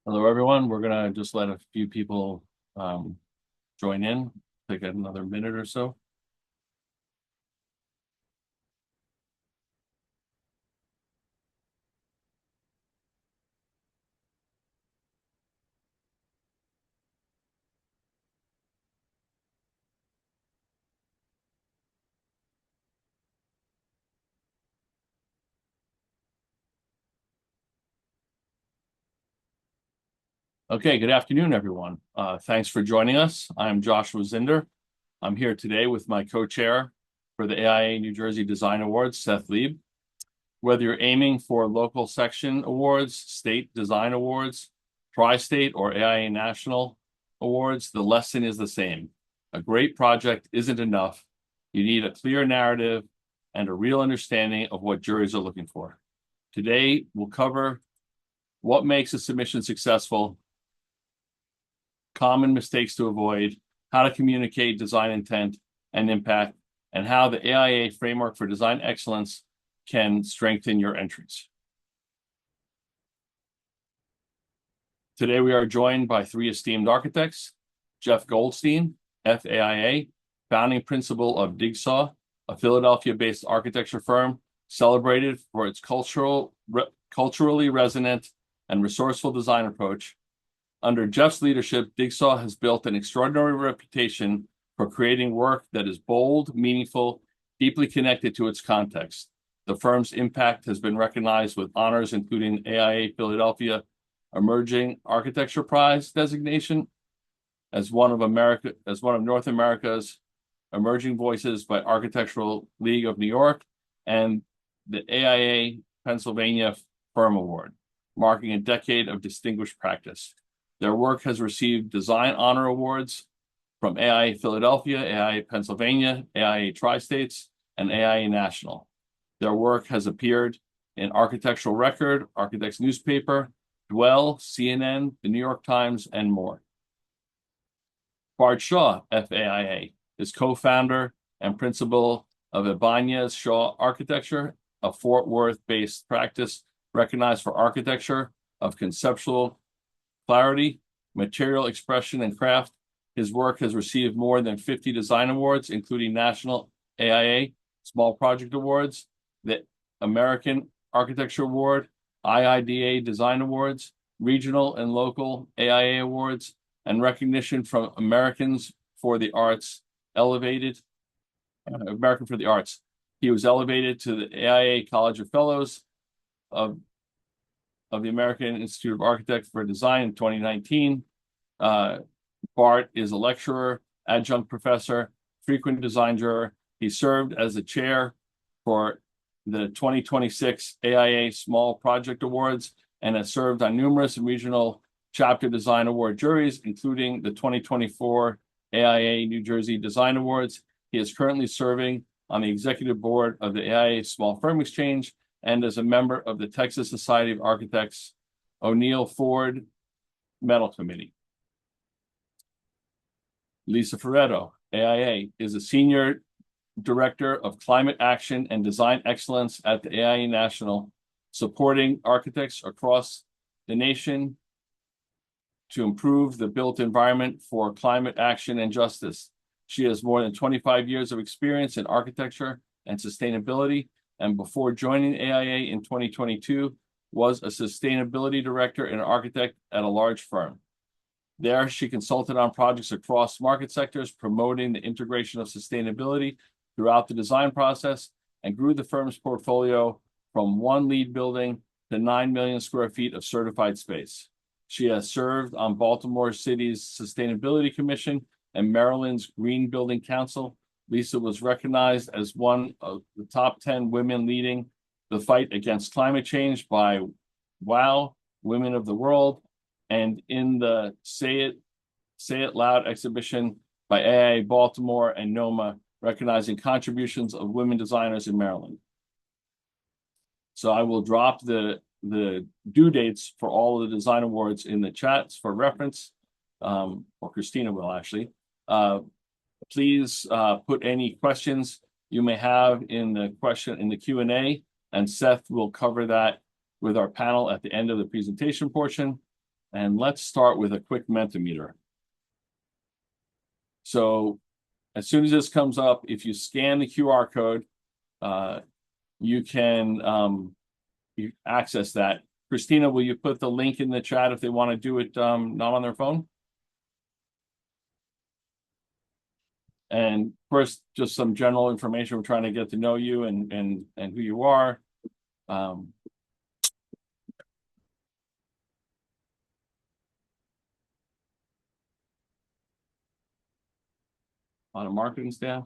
Hello, everyone. We're gonna just let a few people join in, take another minute or so. Okay, good afternoon, everyone. Thanks for joining us. I'm Joshua Zinder. I'm here today with my co-chair for the AIA New Jersey Design Awards, Seth Lieb. Whether you're aiming for local section awards, state design awards, tri-state, or AIA National Awards, the lesson is the same. A great project isn't enough. You need a clear narrative and a real understanding of what juries are looking for. Today, we'll cover what makes a submission successful, common mistakes to avoid, how to communicate design intent and impact, and how the AIA Framework for Design Excellence can strengthen your entries. Today, we are joined by three esteemed architects: Jeff Goldstein, FAIA, founding principal of DIGSAU, a Philadelphia-based architecture firm celebrated for its culturally resonant and resourceful design approach. Under Jeff's leadership, DIGSAU has built an extraordinary reputation for creating work that is bold, meaningful, deeply connected to its context. The firm's impact has been recognized with honors including AIA Philadelphia Emerging Architecture Prize designation as one of North America's emerging voices by Architectural League of New York, and the AIA Pennsylvania Firm Award, marking a decade of distinguished practice. Their work has received design honor awards from AIA Philadelphia, AIA Pennsylvania, AIA Tri-States, and AIA National. Their work has appeared in Architectural Record, Architects Newspaper, Dwell, CNN, the New York Times, and more. Bart Shaw, FAIA, is co-founder and principal of Ibanez Shaw Architecture, a Fort Worth-based practice recognized for architecture of conceptual clarity, material expression, and craft. His work has received more than 50 design awards, including National AIA Small Project Awards, the American Architecture Award, IIDA Design Awards, regional and local AIA Awards, and recognition from American for the Arts. He was elevated to the AIA College of Fellows of the American Institute of Architects for Design in 2019. Bart is a lecturer, adjunct professor, frequent design juror. He served as the chair for the 2026 AIA Small Project Awards and has served on numerous regional chapter design award juries, including the 2024 AIA New Jersey Design Awards. He is currently serving on the executive board of the AIA Small Firm Exchange and as a member of the Texas Society of Architects O'Neill Ford Medal Committee. Lisa Ferretto, AIA, is a senior director of climate action and design excellence at the AIA National, supporting architects across the nation to improve the built environment for climate action and justice. She has more than 25 years of experience in architecture and sustainability, and before joining AIA in 2022, was a sustainability director and architect at a large firm. There, she consulted on projects across market sectors, promoting the integration of sustainability throughout the design process, and grew the firm's portfolio from one lead building to 9 million square feet of certified space. She has served on Baltimore City's Sustainability Commission and Maryland's Green Building Council. Lisa was recognized as one of the top 10 women leading the fight against climate change by WOW, Women of the World, and in the Say It Loud exhibition by AIA Baltimore and NOMA, recognizing contributions of women designers in Maryland. So I will drop the due dates for all of the design awards in the chats for reference, or Christina will actually. Please put any questions you may have in the Q&A, and Seth will cover that with our panel at the end of the presentation portion. And let's start with a quick Mentimeter. So as soon as this comes up, if you scan the QR code, uh, you can you access that. Christina, will you put the link in the chat if they want to do it not on their phone? And first, just some general information. We're trying to get to know you and who you are. Um, on a marketing staff.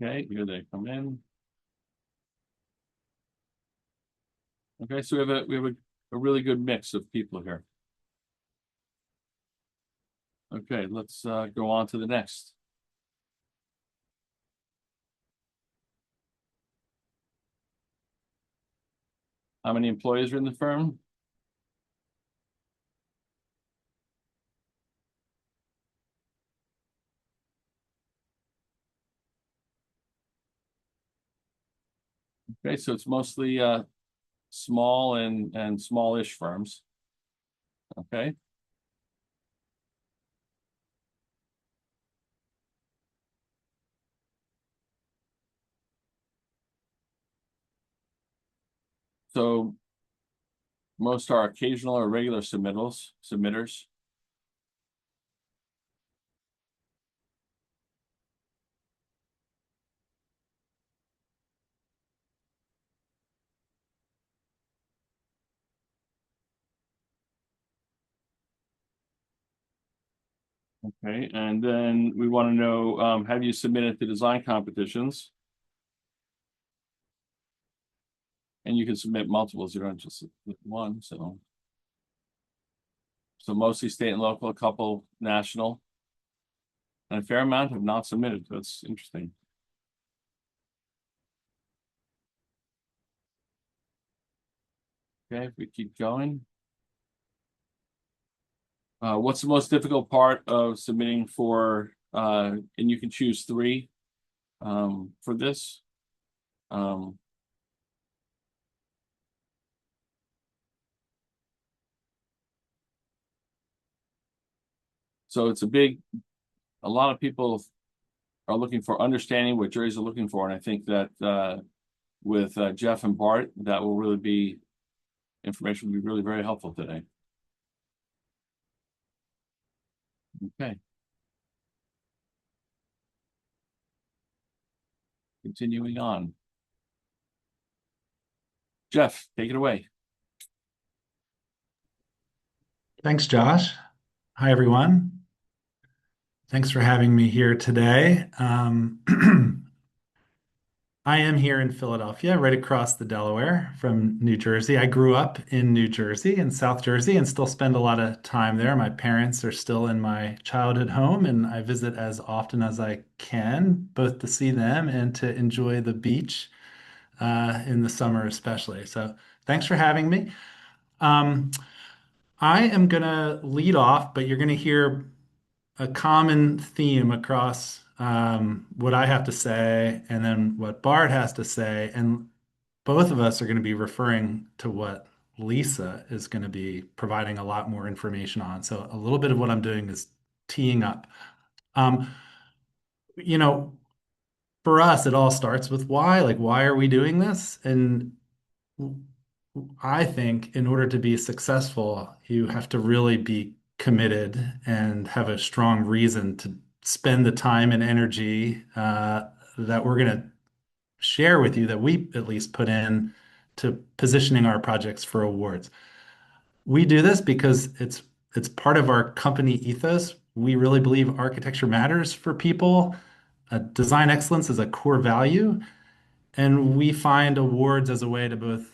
Okay, here they come in. Okay, so we have a really good mix of people here. Okay, let's go on to the next. How many employees are in the firm? Okay, so it's mostly small and smallish firms. Okay. So most are occasional or regular submitters. Okay, and then we want to know, have you submitted to design competitions? And you can submit multiples, you don't just submit one, so mostly state and local, a couple national, and a fair amount have not submitted. That's interesting. Okay, if we keep going. What's the most difficult part of submitting for, and you can choose three for this. Um, so it's a lot of people are looking for understanding what juries are looking for. And I think that with Jeff and Bart, that will really be information will be really very helpful today. Okay. Continuing on. Jeff, take it away. Thanks, Josh. Hi, everyone. Thanks for having me here today. I am here in Philadelphia, right across the Delaware from New Jersey. I grew up in New Jersey, in South Jersey, and still spend a lot of time there. My parents are still in my childhood home, and I visit as often as I can, both to see them and to enjoy the beach in the summer, especially. So, thanks for having me. Um, I am going to lead off, but you're going to hear a common theme across what I have to say and then what Bart has to say. And both of us are going to be referring to what Lisa is going to be providing a lot more information on. So a little bit of what I'm doing is teeing up. Um, you know, for us, it all starts with why. Like, why are we doing this? And I think in order to be successful, you have to really be committed and have a strong reason to spend the time and energy that we're going to share with you that we at least put in to positioning our projects for awards. We do this because it's part of our company ethos. We really believe architecture matters for people. Design excellence is a core value, and we find awards as a way to both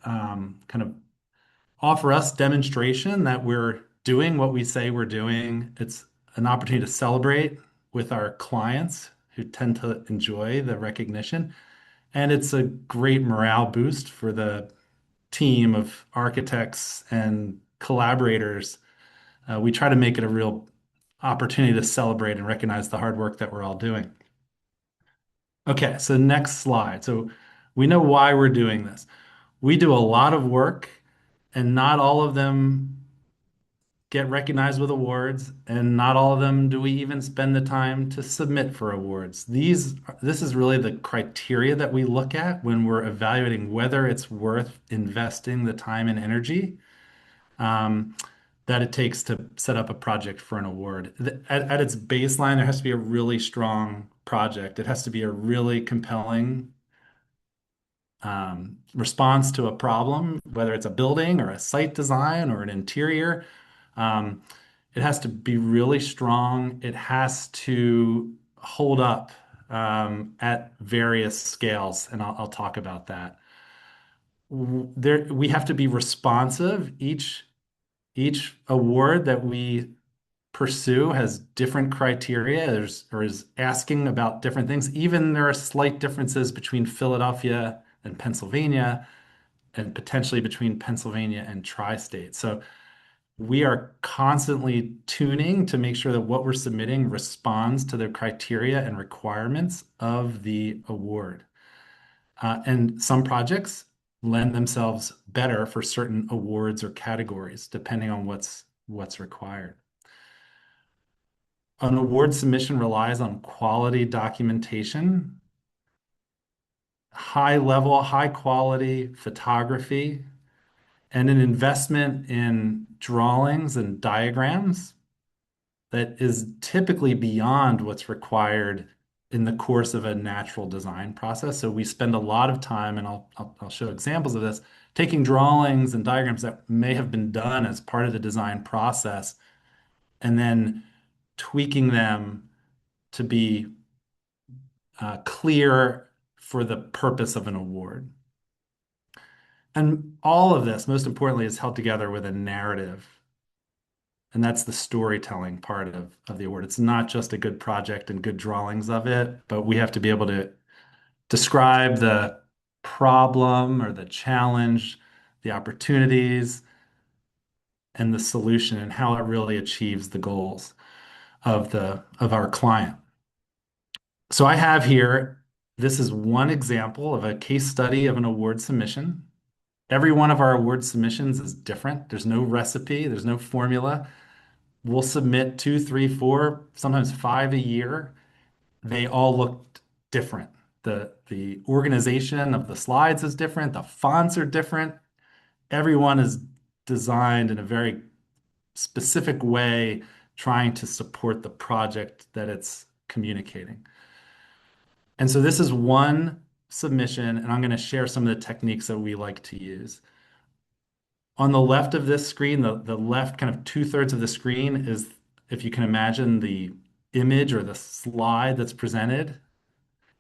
kind of offer us demonstration that we're doing what we say we're doing. It's an opportunity to celebrate with our clients who tend to enjoy the recognition. And it's a great morale boost for the team of architects and collaborators, we try to make it a real opportunity to celebrate and recognize the hard work that we're all doing. Okay, so next slide. So we know why we're doing this. We do a lot of work, and not all of them get recognized with awards, and not all of them do we even spend the time to submit for awards. This is really the criteria that we look at when we're evaluating whether it's worth investing the time and energy that it takes to set up a project for an award. At its baseline, there has to be a really strong project. It has to be a really compelling response to a problem, whether it's a building or a site design or an interior. Um, it has to be really strong. It has to hold up at various scales, and I'll talk about that. We have to be responsive. Each award that we pursue has different criteria. Or is asking about different things. Even there are slight differences between Philadelphia and Pennsylvania, and potentially between Pennsylvania and tri-state. So we are constantly tuning to make sure that what we're submitting responds to the criteria and requirements of the award. And some projects lend themselves better for certain awards or categories, depending on what's required. An award submission relies on quality documentation, high level, high quality photography, and an investment in drawings and diagrams that is typically beyond what's required in the course of a natural design process. So we spend a lot of time, and I'll show examples of this, taking drawings and diagrams that may have been done as part of the design process and then tweaking them to be clear for the purpose of an award. And all of this, most importantly, is held together with a narrative. And that's the storytelling part of the award. It's not just a good project and good drawings of it, but we have to be able to describe the problem or the challenge, the opportunities, and the solution, and how it really achieves the goals of our client. So I have here, this is one example of a case study of an award submission. Every one of our award submissions is different. There's no recipe, there's no formula. We'll submit two, three, four, sometimes five a year. They all look different. The organization of the slides is different. The fonts are different. Everyone is designed in a very specific way, trying to support the project that it's communicating. And so this is one submission, and I'm going to share some of the techniques that we like to use. On the left of this screen, the left kind of two-thirds of the screen is, if you can imagine, the image or the slide that's presented.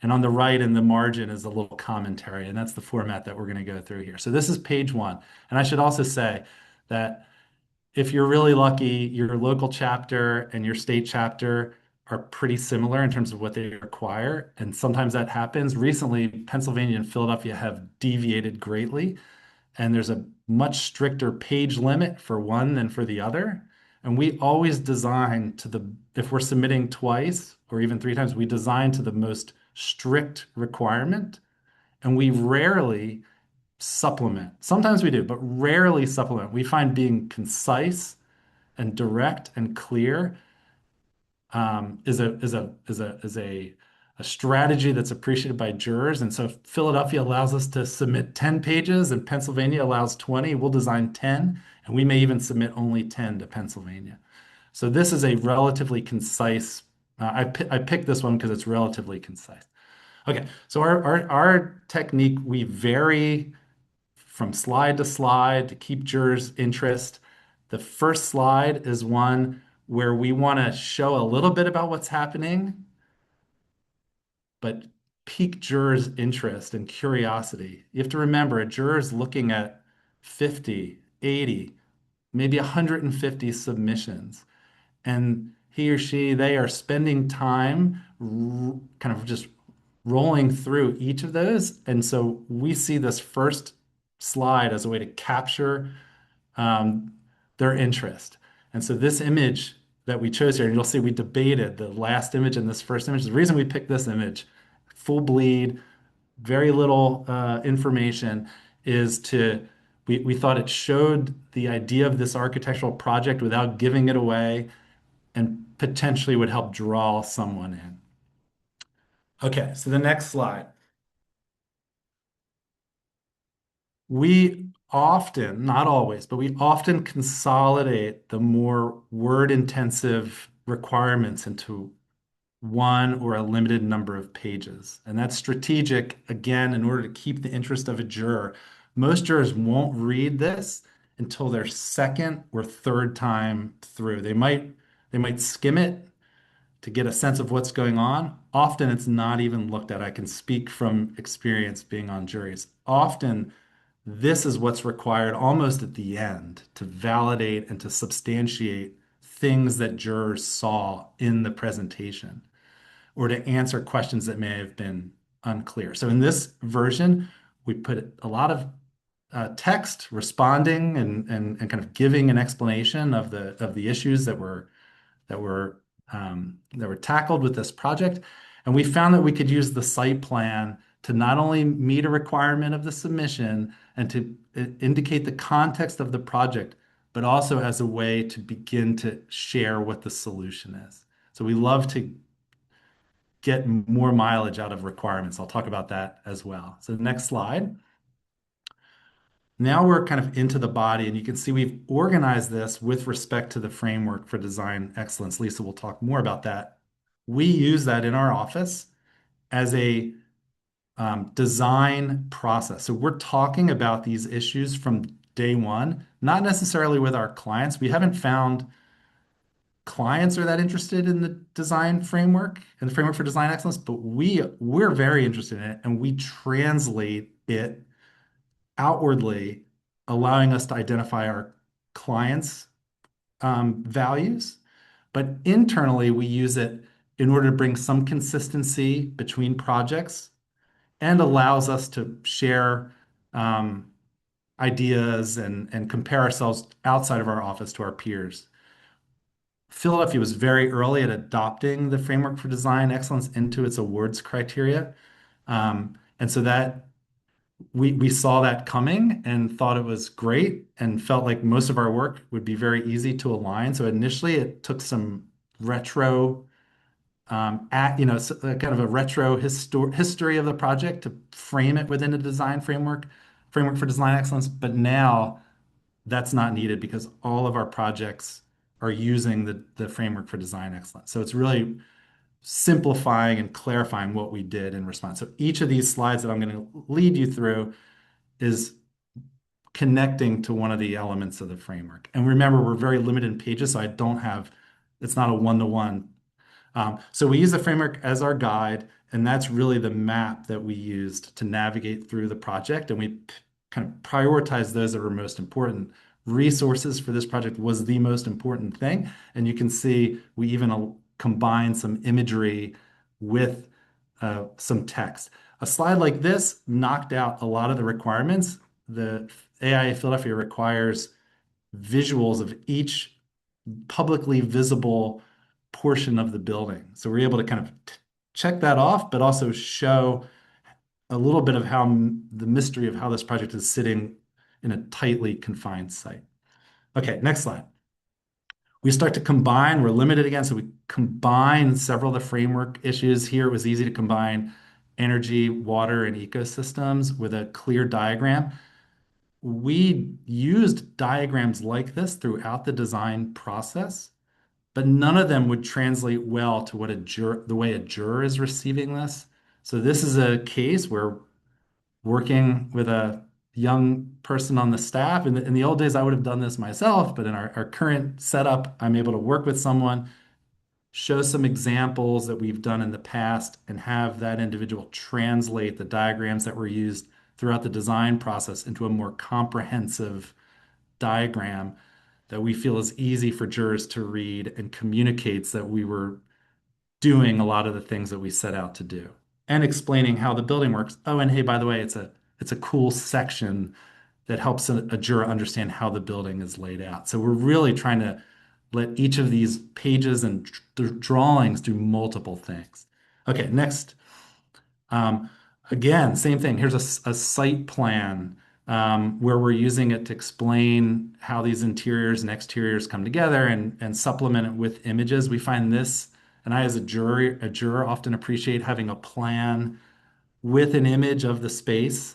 And on the right in the margin is a little commentary, and that's the format that we're going to go through here. So this is page one. And I should also say that if you're really lucky, your local chapter and your state chapter are pretty similar in terms of what they require. And sometimes that happens. Recently, Pennsylvania and Philadelphia have deviated greatly, and there's a much stricter page limit for one than for the other. And we always design to if we're submitting twice or even three times, we design to the most strict requirement, and we rarely supplement. Sometimes we do, but rarely supplement. We find being concise and direct and clear is a strategy that's appreciated by jurors. And so if Philadelphia allows us to submit 10 pages and Pennsylvania allows 20, we'll design 10, and we may even submit only 10 to Pennsylvania. So this is a relatively concise, I picked this one because it's relatively concise. Okay, so our technique, we vary from slide to slide to keep jurors' interest. The first slide is one where we want to show a little bit about what's happening, but pique jurors' interest and curiosity. You have to remember, a juror is looking at 50, 80, maybe 150 submissions. And he or she, they are spending time kind of just rolling through each of those. And so we see this first slide as a way to capture um, their interest. And so this image that we chose here, and you'll see we debated the last image and this first image. The reason we picked this image, full bleed, very little information, is we thought it showed the idea of this architectural project without giving it away and potentially would help draw someone in. Okay, so the next slide. We often, not always, but we often consolidate the more word intensive requirements into one or a limited number of pages. And that's strategic, again, in order to keep the interest of a juror. Most jurors won't read this until their second or third time through. They might skim it to get a sense of what's going on. Often it's not even looked at. I can speak from experience being on juries. Often this is what's required almost at the end to validate and to substantiate things that jurors saw in the presentation or to answer questions that may have been unclear. So in this version, we put a lot of text responding and kind of giving an explanation of the issues that were that were tackled with this project. And we found that we could use the site plan to not only meet a requirement of the submission and to indicate the context of the project, but also as a way to begin to share what the solution is. So we love to get more mileage out of requirements. I'll talk about that as well. So the next slide. Now we're kind of into the body, and you can see we've organized this with respect to the framework for design excellence. Lisa will talk more about that. We use that in our office as a design process. So we're talking about these issues from day one, not necessarily with our clients. We haven't found clients are that interested in the design framework and the framework for design excellence, but we're very interested in it, and we translate it outwardly, allowing us to identify our clients' values. But internally, we use it in order to bring some consistency between projects and allows us to share ideas and compare ourselves outside of our office to our peers. Philadelphia was very early at adopting the framework for design excellence into its awards criteria. And so that we saw that coming and thought it was great and felt like most of our work would be very easy to align. So initially it took some retro kind of a retro history of the project to frame it within a design framework for design excellence. But now that's not needed because all of our projects are using the framework for design excellence. So it's really simplifying and clarifying what we did in response. So each of these slides that I'm going to lead you through is connecting to one of the elements of the framework. And remember, we're very limited in pages, so it's not a one-to-one. So we use the framework as our guide, and that's really the map that we used to navigate through the project. And we kind of prioritize those that are most important. Resources for this project was the most important thing. And you can see we even combine some imagery with some text. A slide like this knocked out a lot of the requirements. The AIA Philadelphia requires visuals of each publicly visible portion of the building. So we're able to kind of check that off, but also show a little bit of how the mystery of how this project is sitting in a tightly confined site. Okay, next slide. We start to combine, we're limited again, so we combine several of the framework issues. Here it was easy to combine energy, water, and ecosystems with a clear diagram. We used diagrams like this throughout the design process, but none of them would translate well to what the way a juror is receiving this. So this is a case where working with a young person on the staff. In the old days, I would have done this myself, but in our current setup, I'm able to work with someone, show some examples that we've done in the past, and have that individual translate the diagrams that were used throughout the design process into a more comprehensive diagram that we feel is easy for jurors to read and communicates that we were doing a lot of the things that we set out to do and explaining how the building works. Oh, and hey, by the way, it's a cool section that helps a juror understand how the building is laid out. So we're really trying to let each of these pages and drawings do multiple things. Okay, next. Um, Again, same thing. Here's a site plan where we're using it to explain how these interiors and exteriors come together and supplement it with images. We find this, and I, as a juror, often appreciate having a plan with an image of the space,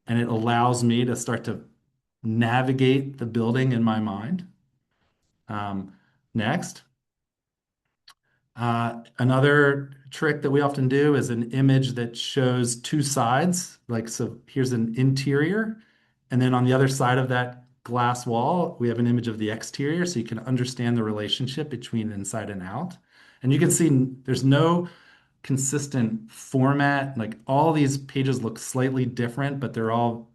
and it allows me to start to navigate the building in my mind. Um, Next. Another trick that we often do is an image that shows two sides. Like, so here's an interior, and then on the other side of that glass wall, we have an image of the exterior, so you can understand the relationship between inside and out. And you can see there's no consistent format. Like, all these pages look slightly different, but they're all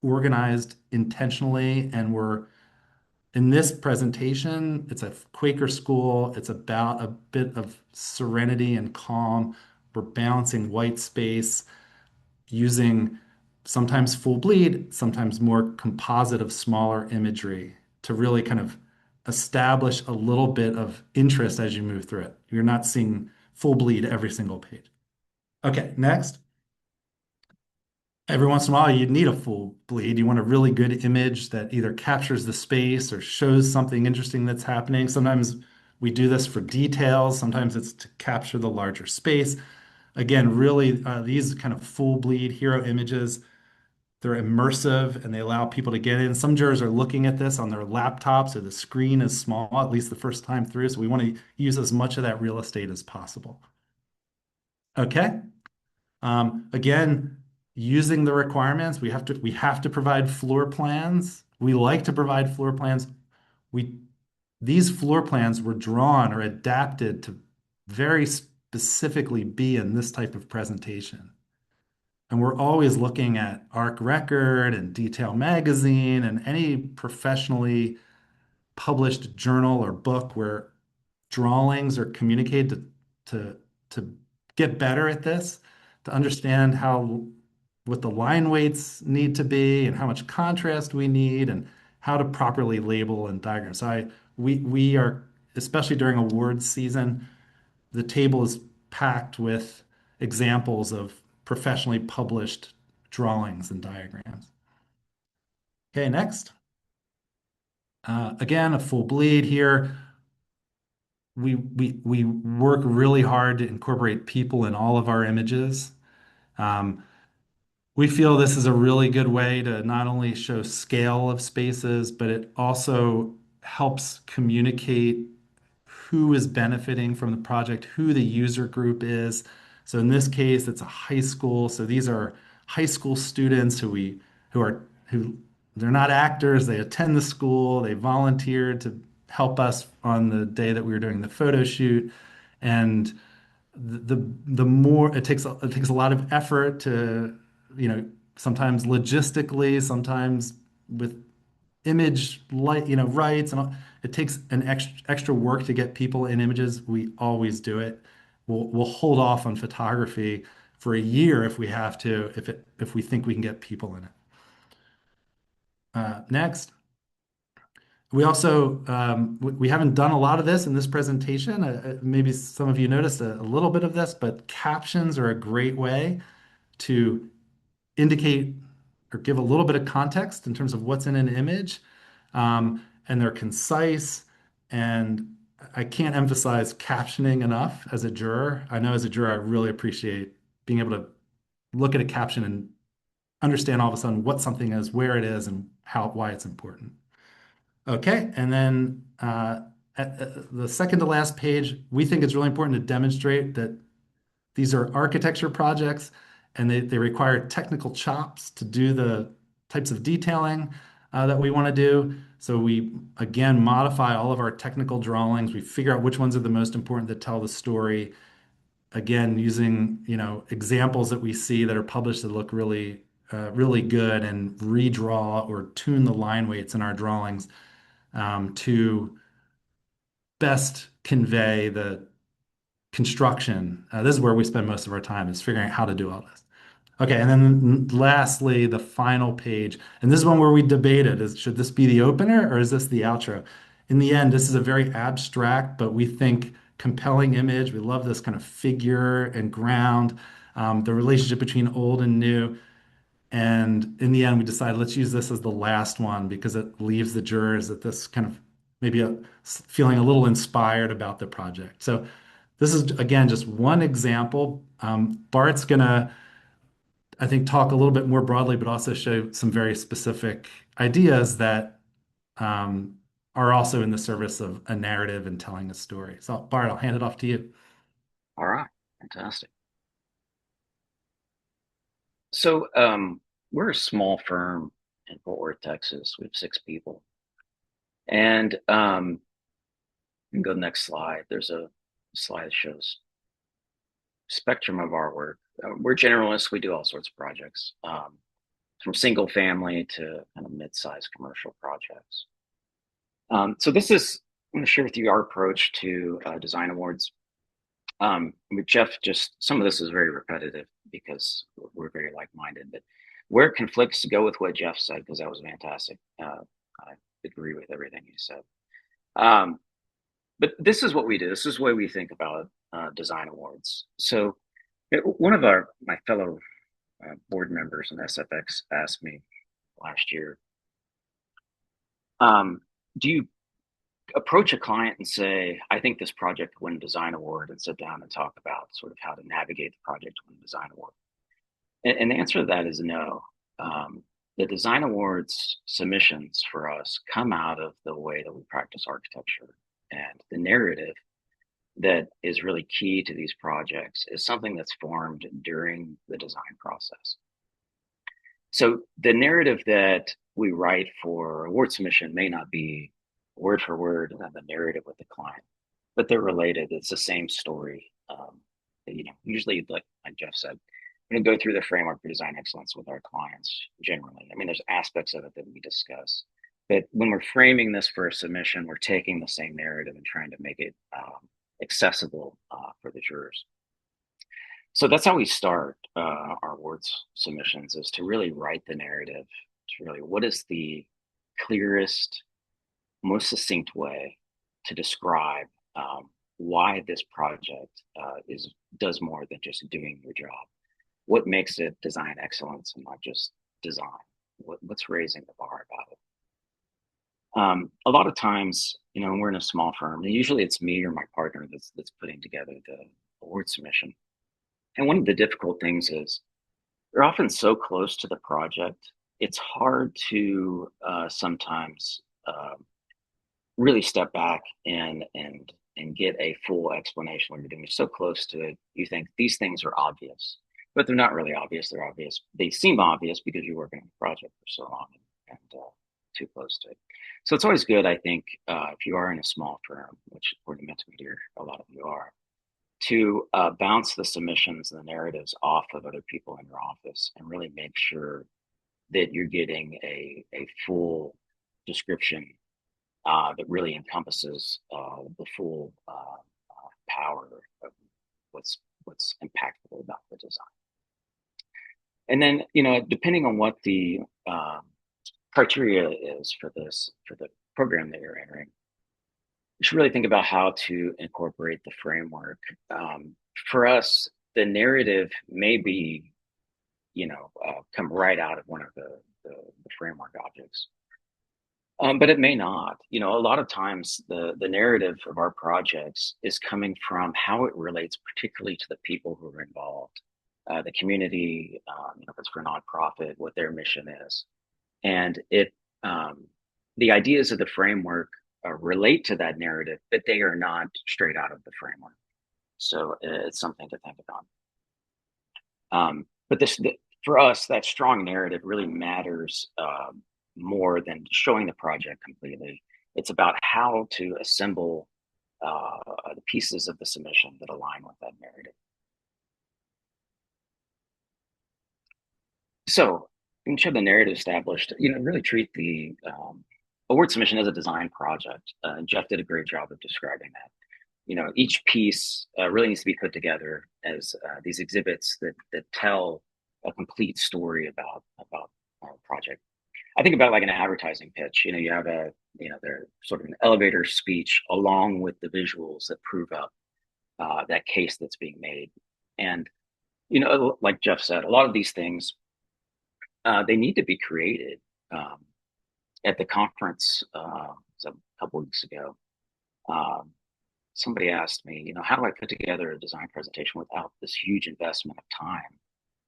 organized intentionally, and we're in this presentation, it's a Quaker school. It's about a bit of serenity and calm. We're balancing white space using sometimes full bleed, sometimes more composite of smaller imagery to really kind of establish a little bit of interest as you move through it. You're not seeing full bleed every single page. Okay, next. Every once in a while, you need a full bleed. You want a really good image that either captures the space or shows something interesting that's happening. Sometimes we do this for details. Sometimes it's to capture the larger space. Again, really, these kind of full bleed hero images, they're immersive and they allow people to get in. Some jurors are looking at this on their laptops, so the screen is small, at least the first time through. So we want to use as much of that real estate as possible. Okay. Again, using the requirements, we have to provide floor plans. We like to provide floor plans. We These floor plans were drawn or adapted to very specifically be in this type of presentation. And we're always looking at Arc Record and Detail Magazine and any professionally published journal or book where drawings are communicated to to get better at this, to understand how what the line weights need to be and how much contrast we need and how to properly label and diagram. So we are, especially during awards season, the table is packed with examples of professionally published drawings and diagrams. Okay, next. Again, a full bleed here. We work really hard to incorporate people in all of our images. Um, we feel this is a really good way to not only show scale of spaces, but it also helps communicate who is benefiting from the project, who the user group is. So in this case, it's a high school. So these are high school students who they're not actors. They attend the school. They volunteered to help us on the day that we were doing the photo shoot. And the more it takes a lot of effort to, sometimes logistically, sometimes with image light, rights, and it takes an extra work to get people in images. We always do it. We'll hold off on photography for a year if we have to, if we think we can get people in it. Next. We also we haven't done a lot of this in this presentation. Maybe some of you noticed a little bit of this, but captions are a great way to indicate or give a little bit of context in terms of what's in an image. And they're concise. And I can't emphasize captioning enough as a juror. I know as a juror, I really appreciate being able to look at a caption and understand all of a sudden what something is, where it is, and why it's important. Okay, and then at the second to last page, we think it's really important to demonstrate that these are architecture projects and they require technical chops to do the types of detailing that we want to do. So we, again, modify all of our technical drawings. We figure out which ones are the most important that tell the story. Again, using, examples that we see that are published that look really good, and redraw or tune the line weights in our drawings to best convey the construction. This is where we spend most of our time, is figuring out how to do all this. Okay, and then lastly, the final page, and this is one where we debated, should this be the opener or is this the outro? In the end, this is a very abstract, but we think compelling image. We love this kind of figure and ground, the relationship between old and new. And in the end, we decided let's use this as the last one because it leaves the jurors at this kind of maybe feeling a little inspired about the project. So this is again just one example. Bart's gonna, I think, talk a little bit more broadly, but also show some very specific ideas that um, are also in the service of a narrative and telling a story. So, Bart, I'll hand it off to you. All right, fantastic. So we're a small firm in Fort Worth, Texas. We have 6 people. And you can go to the next slide. There's a slide that shows spectrum of our work. We're generalists. We do all sorts of projects, from single family to kind of mid-sized commercial projects. So this is, I'm going to share with you our approach to design awards. With Jeff, just some of this is very repetitive because we're very like-minded, but where it conflicts, go with what Jeff said because that was fantastic. I agree with everything he said. But this is what we do. This is the way we think about design awards. So one of my fellow board members in SFX asked me last year, do you approach a client and say, I think this project will win a design award, and sit down and talk about sort of how to navigate the project to win a design award? And the answer to that is no. The design awards submissions for us come out of the way that we practice architecture, and the narrative that is really key to these projects is something that's formed during the design process. So the narrative that we write for award submission may not be word for word the narrative with the client, but they're related. It's the same story. Usually, like Jeff said, we're going to go through the framework for design excellence with our clients generally. I mean, there's aspects of it that we discuss, but when we're framing this for a submission, we're taking the same narrative and trying to make it accessible for the jurors. So that's how we start our awards submissions, is to really write the narrative, to really, what is the clearest, most succinct way to describe why this project does more than just doing your job. What makes it design excellence and not just design? What's raising the bar about it? A lot of times, when we're in a small firm, and usually it's me or my partner that's putting together the award submission. And one of the difficult things is they're often so close to the project, it's hard to sometimes really step back and get a full explanation when you're doing it. So close to it, you think these things are obvious, but they're not really obvious. They're obvious. They seem obvious because you're working on the project for so long and too close to it. So it's always good, I think, if you are in a small firm, which according to Media, a lot of you are, to bounce the submissions and the narratives off of other people in your office and really make sure that you're getting a full description that really encompasses the full power of what's impactful about the design. And then, depending on what the criteria is for the program that you're entering, you should really think about how to incorporate the framework. For us, the narrative may be, come right out of one of the framework objects. But it may not. A lot of times the narrative of our projects is coming from how it relates particularly to the people who are involved, the community, if it's for a nonprofit, what their mission is. And the ideas of the framework relate to that narrative, but they are not straight out of the framework. So it's something to think about. But for us, that strong narrative really matters more than showing the project completely. It's about how to assemble the pieces of the submission that align with that narrative. So you show the narrative established, really treat the award submission as a design project. Jeff did a great job of describing that. Each piece really needs to be put together as these exhibits that tell a complete story about our project. I think about like an advertising pitch. You have their sort of an elevator speech along with the visuals that prove up that case that's being made. And like Jeff said, a lot of these things they need to be created. At the conference a couple weeks ago, somebody asked me, how do I put together a design presentation without this huge investment of time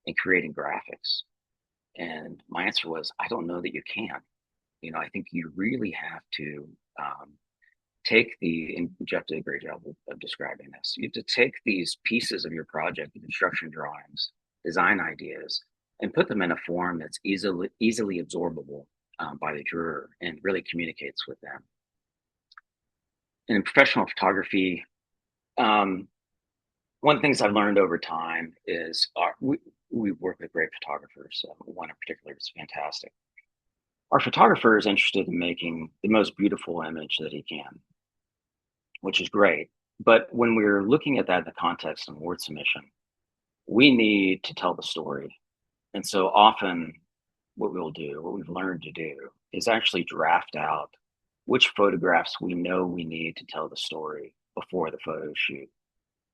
in creating graphics? And my answer was, I don't know that you can. I think you really have to and Jeff did a great job of describing this. You have to take these pieces of your project, the construction drawings, design ideas, and put them in a form that's easily absorbable by the juror and really communicates with them. In professional photography, one of the things I've learned over time is we work with great photographers. One in particular is fantastic. Our photographer is interested in making the most beautiful image that he can, which is great. But when we're looking at that in the context of award submission, we need to tell the story. And so often what we've learned to do is actually draft out which photographs we know we need to tell the story before the photo shoot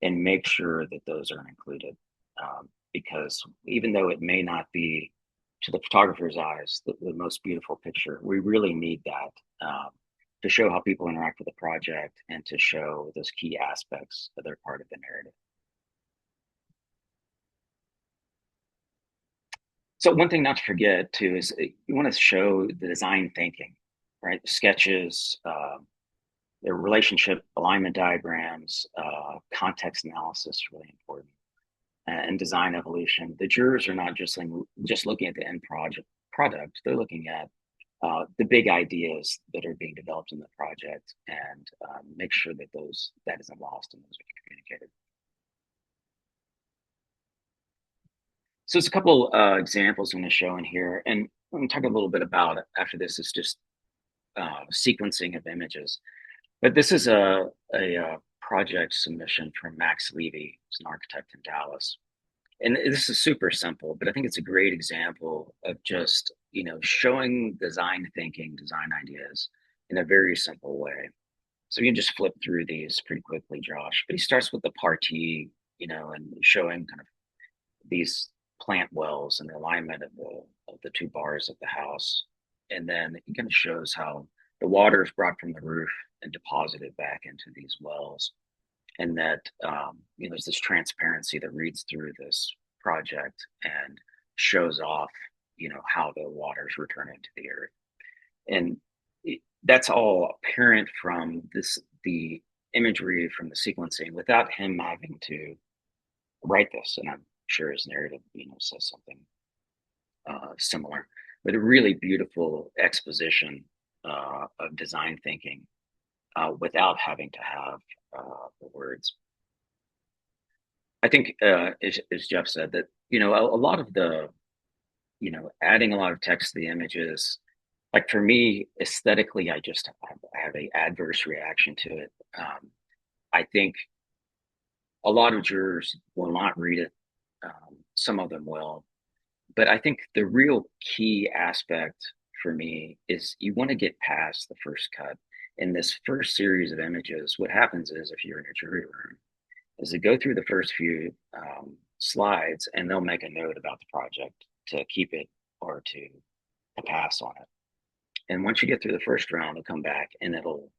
and make sure that those are included. Because even though it may not be to the photographer's eyes the most beautiful picture, we really need that to show how people interact with the project and to show those key aspects that are part of the narrative. So one thing not to forget too is you want to show the design thinking, right? The sketches, their relationship, alignment diagrams, context analysis, really important, and design evolution. The jurors are not just looking at the end product. They're looking at the big ideas that are being developed in the project and make sure that that isn't lost and those are communicated. So there's a couple examples I'm going to show in here, and I'm going to talk a little bit about it after this. Is just sequencing of images. But this is a project submission from Max Levy, who's an architect in Dallas. And this is super simple, but I think it's a great example of just, showing design thinking, design ideas in a very simple way. So you can just flip through these pretty quickly, Josh. But he starts with the partee, and showing kind of these plant wells and the alignment of the two bars of the house. And then it kind of shows how the water is brought from the roof and deposited back into these wells. And that, there's this transparency that reads through this project and shows off, how the water is returning to the earth. And that's all apparent from the imagery from the sequencing without him having to write this. And I'm sure his narrative, says something similar, but a really beautiful exposition of design thinking without having to have the words. I think, as Jeff said, that, a lot of the, adding a lot of text to the images, like for me, aesthetically, I have an adverse reaction to it. I think a lot of jurors will not read it. Some of them will. But I think the real key aspect for me is you want to get past the first cut. In this first series of images, what happens is if you're in a jury room, is they go through the first few slides and they'll make a note about the project to keep it or to pass on it. And once you get through the first round, they'll come back and it'll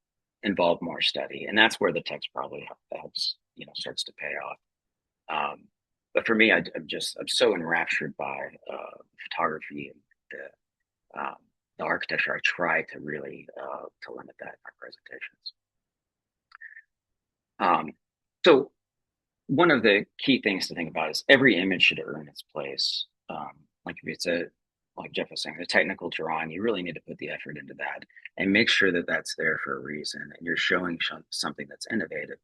involve more study. And that's where the text probably helps, starts to pay off. But for me, I'm so enraptured by photography and the architecture. I try to really to limit that in our presentations. So one of the key things to think about is every image should earn its place. Like if it's like Jeff was saying, the technical drawing, you really need to put the effort into that and make sure that that's there for a reason. And you're showing something that's innovative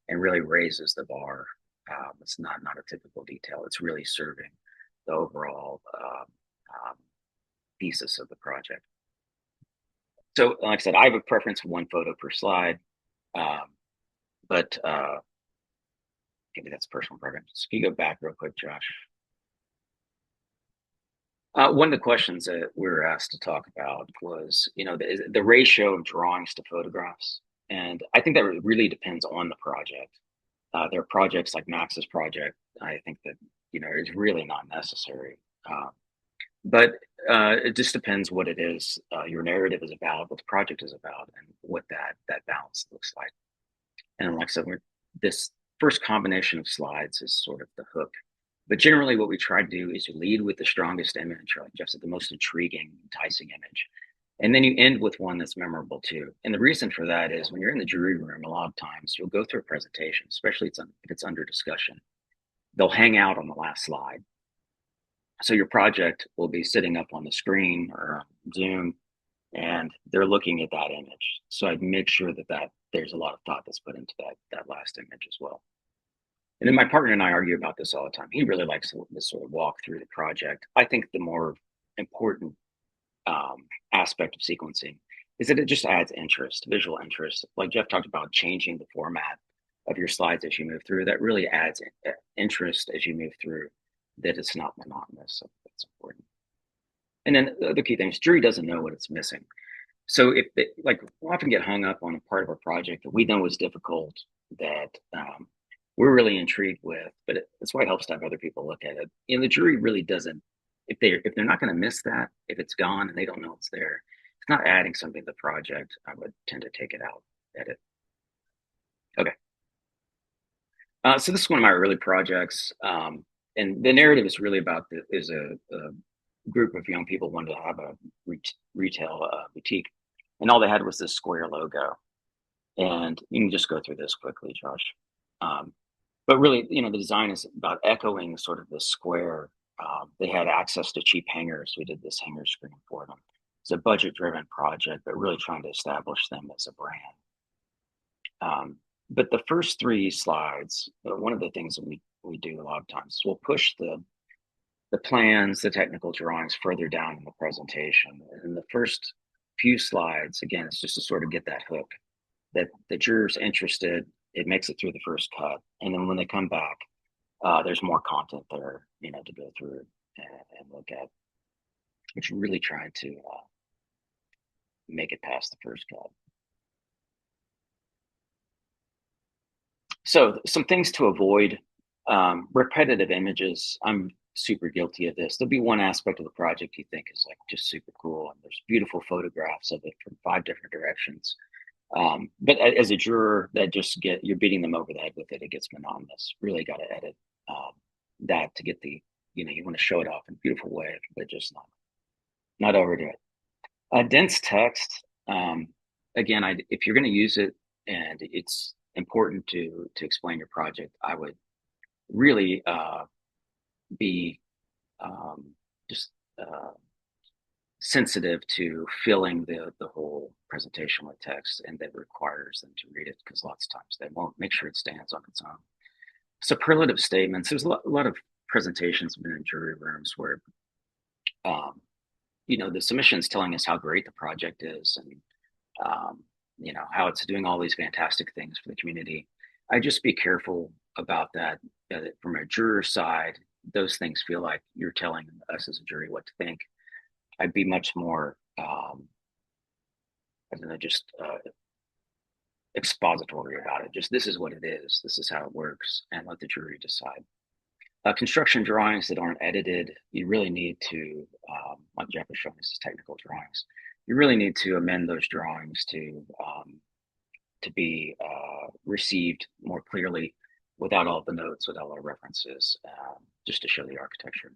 and really raises the bar. It's not a typical detail. It's really serving the overall thesis of the project. So like I said, I have a preference for one photo per slide, but maybe that's personal preference. Can you go back real quick, Josh? One of the questions that we were asked to talk about was, the ratio of drawings to photographs. And I think that really depends on the project. There are projects like Max's project, I think that, is really not necessary. But it just depends what it is your narrative is about, what the project is about, and what that balance looks like. And like I said, this first combination of slides is sort of the hook. But generally, what we try to do is you lead with the strongest image, or like Jeff said, the most intriguing, enticing image. And then you end with one that's memorable too. And the reason for that is when you're in the jury room, a lot of times you'll go through a presentation, especially if it's under discussion. They'll hang out on the last slide. So your project will be sitting up on the screen or Zoom, and they're looking at that image. So I'd make sure that there's a lot of thought that's put into that last image as well. And then my partner and I argue about this all the time. He really likes this sort of walk through the project. I think the more important aspect of sequencing is that it just adds interest, visual interest. Like Jeff talked about changing the format of your slides as you move through. That really adds interest as you move through, that it's not monotonous. So that's important. And then the other key thing is jury doesn't know what it's missing. So if we'll often get hung up on a part of our project that we know is difficult, that we're really intrigued with, but that's why it helps to have other people look at it. The jury really doesn't, if they're not going to miss that, if it's gone and they don't know it's there, it's not adding something to the project. I would tend to take it out, edit. Okay. So this is one of my early projects, and the narrative is really about a group of young people wanted to have a retail boutique, and all they had was this square logo. And you can just go through this quickly, Josh. But really, the design is about echoing sort of the square. They had access to cheap hangers. We did this hanger screen for them. It's a budget-driven project, but really trying to establish them as a brand. But the first three slides, one of the things that we do a lot of times is we'll push the plans, the technical drawings further down in the presentation. And the first few slides, again, it's just to sort of get that hook, that the juror's interested. It makes it through the first cut, and then when they come back, there's more content there, to go through and look at, which really trying to make it past the first cut. So some things to avoid: repetitive images. I'm super guilty of this. There'll be one aspect of the project you think is like just super cool, and there's beautiful photographs of it from 5 different directions. But as a juror, you're beating them over the head with it. It gets monotonous. Really got to edit that to get you want to show it off in a beautiful way, but just not overdo it. Dense text. Again, if you're going to use it and it's important to explain your project, I would really be just sensitive to filling the whole presentation with text, and that requires them to read it, because lots of times they won't. Make sure it stands on its own. Superlative statements. There's a lot of presentations been in jury rooms where the submission's telling us how great the project is, and how it's doing all these fantastic things for the community. I just be careful about that. From a juror side, those things feel like you're telling us as a jury what to think. I'd be much more, expository about it. Just, this is what it is. This is how it works, and let the jury decide. Construction drawings that aren't edited, you really need to, like Jeff was showing us, technical drawings. You really need to amend those drawings to be received more clearly, without all the notes, without all the references, just to show the architecture.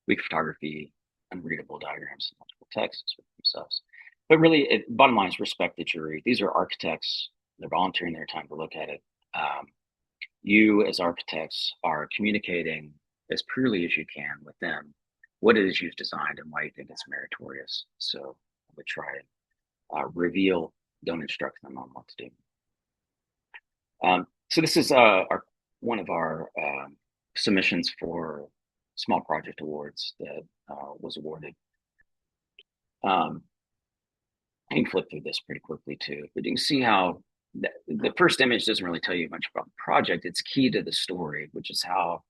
Weak photography, unreadable diagrams, and multiple texts with themselves. But really, bottom line is respect the jury. These are architects. They're volunteering their time to look at it. You, as architects, are communicating as purely as you can with them what it is you've designed and why you think it's meritorious. So I would try and reveal, don't instruct them on what to do. So this is one of our submissions for Small Project Awards that was awarded. I can flip through this pretty quickly too, but you can see how the first image doesn't really tell you much about the project. It's key to the story, which is how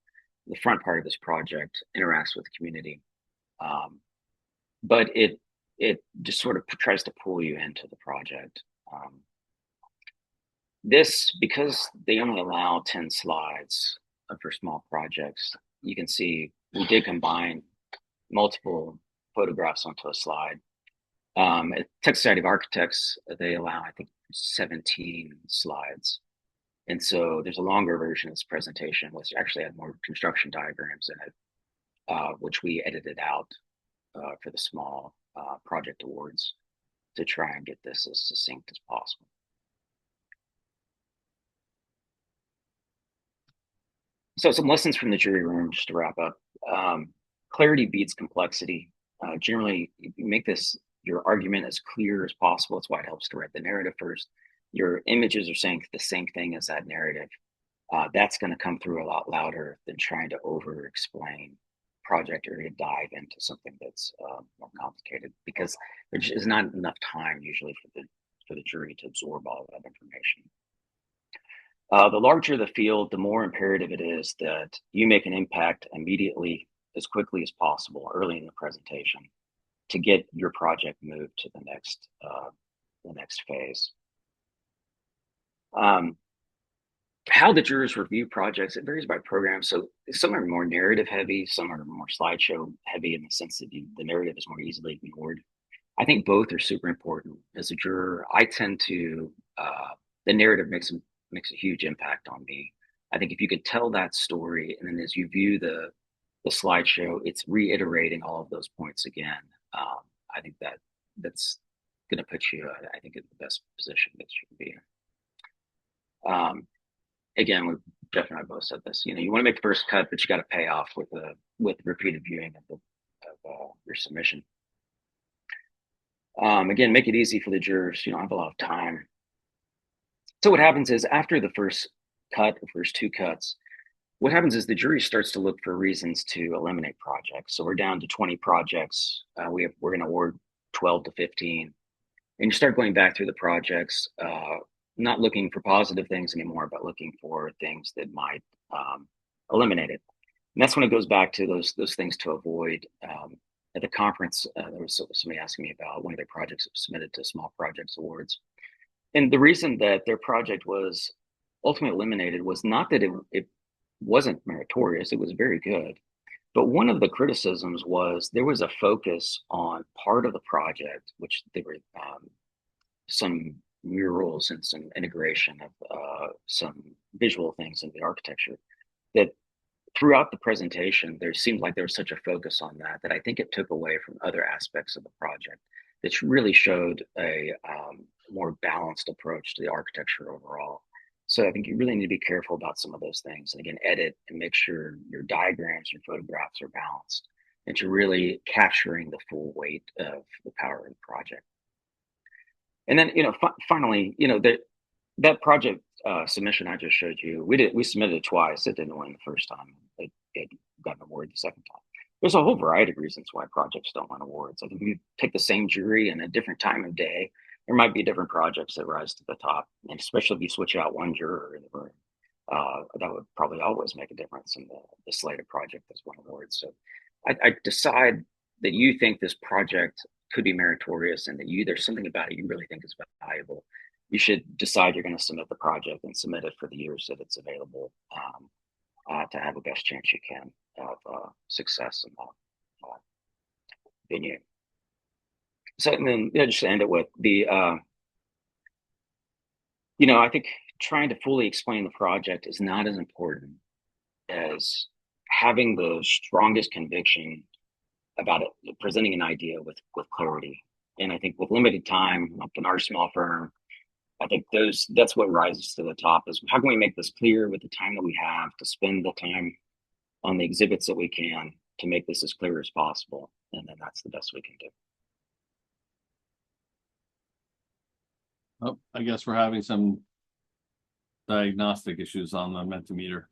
the front part of this project interacts with the community. But it just sort of tries to pull you into the project. Because they only allow 10 slides for small projects, you can see we did combine multiple photographs onto a slide. At Texas Society of Architects, they allow, I think, 17 slides. And so there's a longer version of this presentation, which actually had more construction diagrams in it, which we edited out for the small project awards to try and get this as succinct as possible. So some lessons from the jury room, just to wrap up. Clarity beats complexity. Generally, you make your argument as clear as possible. That's why it helps to write the narrative first. Your images are saying the same thing as that narrative. That's going to come through a lot louder than trying to over-explain project or to dive into something that's more complicated, because there just is not enough time usually for the jury to absorb all of that information. The larger the field, the more imperative it is that you make an impact immediately, as quickly as possible, early in the presentation, to get your project moved to the next phase. How the jurors review projects, it varies by program. So some are more narrative heavy, some are more slideshow heavy, in the sense that the narrative is more easily ignored. I think both are super important. As a juror, I tend to, the narrative makes a huge impact on me. I think if you could tell that story, and then as you view the slideshow, it's reiterating all of those points again. I think that's going to put you, I think, in the best position that you can be in. Again, Jeff and I both said this. You want to make the first cut, but you got to pay off with repeated viewing of your submission. Again, make it easy for the jurors. You don't have a lot of time. So what happens is, after the first cut, the first two cuts, what happens is the jury starts to look for reasons to eliminate projects. So we're down to 20 projects. We're going to award 12 to 15. And you start going back through the projects, not looking for positive things anymore, but looking for things that might eliminate it. And that's when it goes back to those things to avoid. At the conference, there was somebody asking me about one of their projects that was submitted to Small Projects Awards. And the reason that their project was ultimately eliminated was not that it wasn't meritorious, it was very good. But one of the criticisms was there was a focus on part of the project, which there were some murals and some integration of some visual things in the architecture, that throughout the presentation, there seemed like there was such a focus on that I think it took away from other aspects of the project, that really showed a more balanced approach to the architecture overall. So I think you really need to be careful about some of those things. And again, edit and make sure your diagrams, your photographs are balanced, and to really capturing the full weight of the power of the project. And then, finally, that project submission I just showed you, we submitted it twice. It didn't win the first time. It got an award the second time. There's a whole variety of reasons why projects don't win awards. I think if you take the same jury and a different time of day, there might be different projects that rise to the top. And especially if you switch out one juror in the room, that would probably always make a difference in the slate of project that's won awards. So I decide that you think this project could be meritorious, and that there's something about it you really think is valuable, you should decide you're going to submit the project and submit it for the years that it's available, to have the best chance you can of success in that venue. So, and then just to end it with the, I think trying to fully explain the project is not as important as having the strongest conviction about it, presenting an idea with clarity. And I think with limited time, up in our small firm, I think that's what rises to the top, is how can we make this clear with the time that we have, to spend the time on the exhibits that we can to make this as clear as possible. And then that's the best we can do. Oh, I guess we're having some diagnostic issues on the Mentimeter.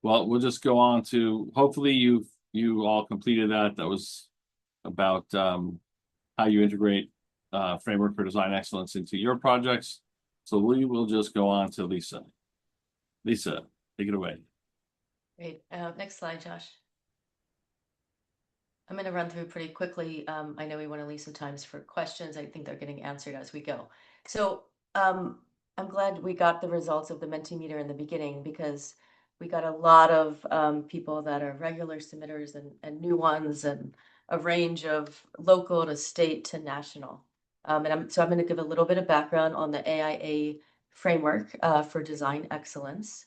Well, we'll just go on to, hopefully you all completed that. That was about how you integrate Framework for Design Excellence into your projects. So we will just go on to Lisa. Lisa, take it away. Great. Next slide, Josh. I'm going to run through pretty quickly. I know we want to leave some times for questions. I think they're getting answered as we go. So I'm glad we got the results of the Mentimeter in the beginning, because we got a lot of people that are regular submitters and new ones, and a range of local to state to national. So I'm going to give a little bit of background on the AIA framework for design excellence.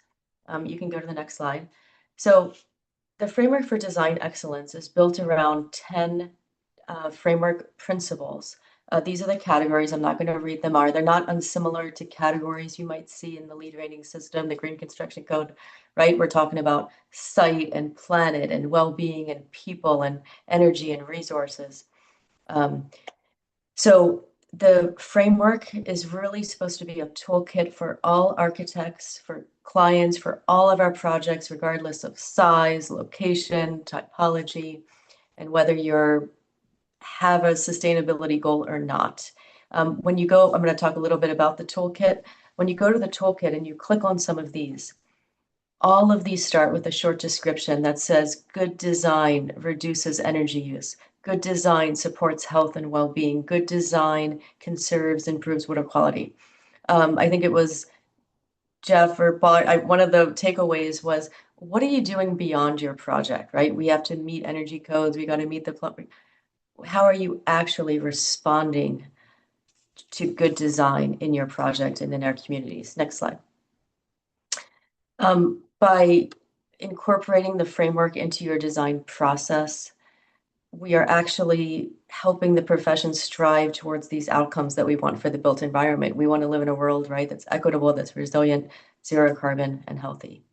You can go to the next slide. So the framework for design excellence is built around 10 framework principles. These are the categories. I'm not going to read them. They're not unsimilar to categories you might see in the lead rating system, the Green Construction Code, right? We're talking about site and planet and well-being and people and energy and resources. So the framework is really supposed to be a toolkit for all architects, for clients, for all of our projects, regardless of size, location, typology, and whether you have a sustainability goal or not. When you go, I'm going to talk a little bit about the toolkit. When you go to the toolkit and you click on some of these, all of these start with a short description that says, good design reduces energy use. Good design supports health and well-being. Good design conserves, improves water quality. I think it was Jeff or Bart, one of the takeaways was, what are you doing beyond your project, right? We have to meet energy codes. We got to meet the, how are you actually responding to good design in your project and in our communities? Next slide. By incorporating the framework into your design process, we are actually helping the profession strive towards these outcomes that we want for the built environment. We want to live in a world, right, that's equitable, that's resilient, zero carbon, and healthy.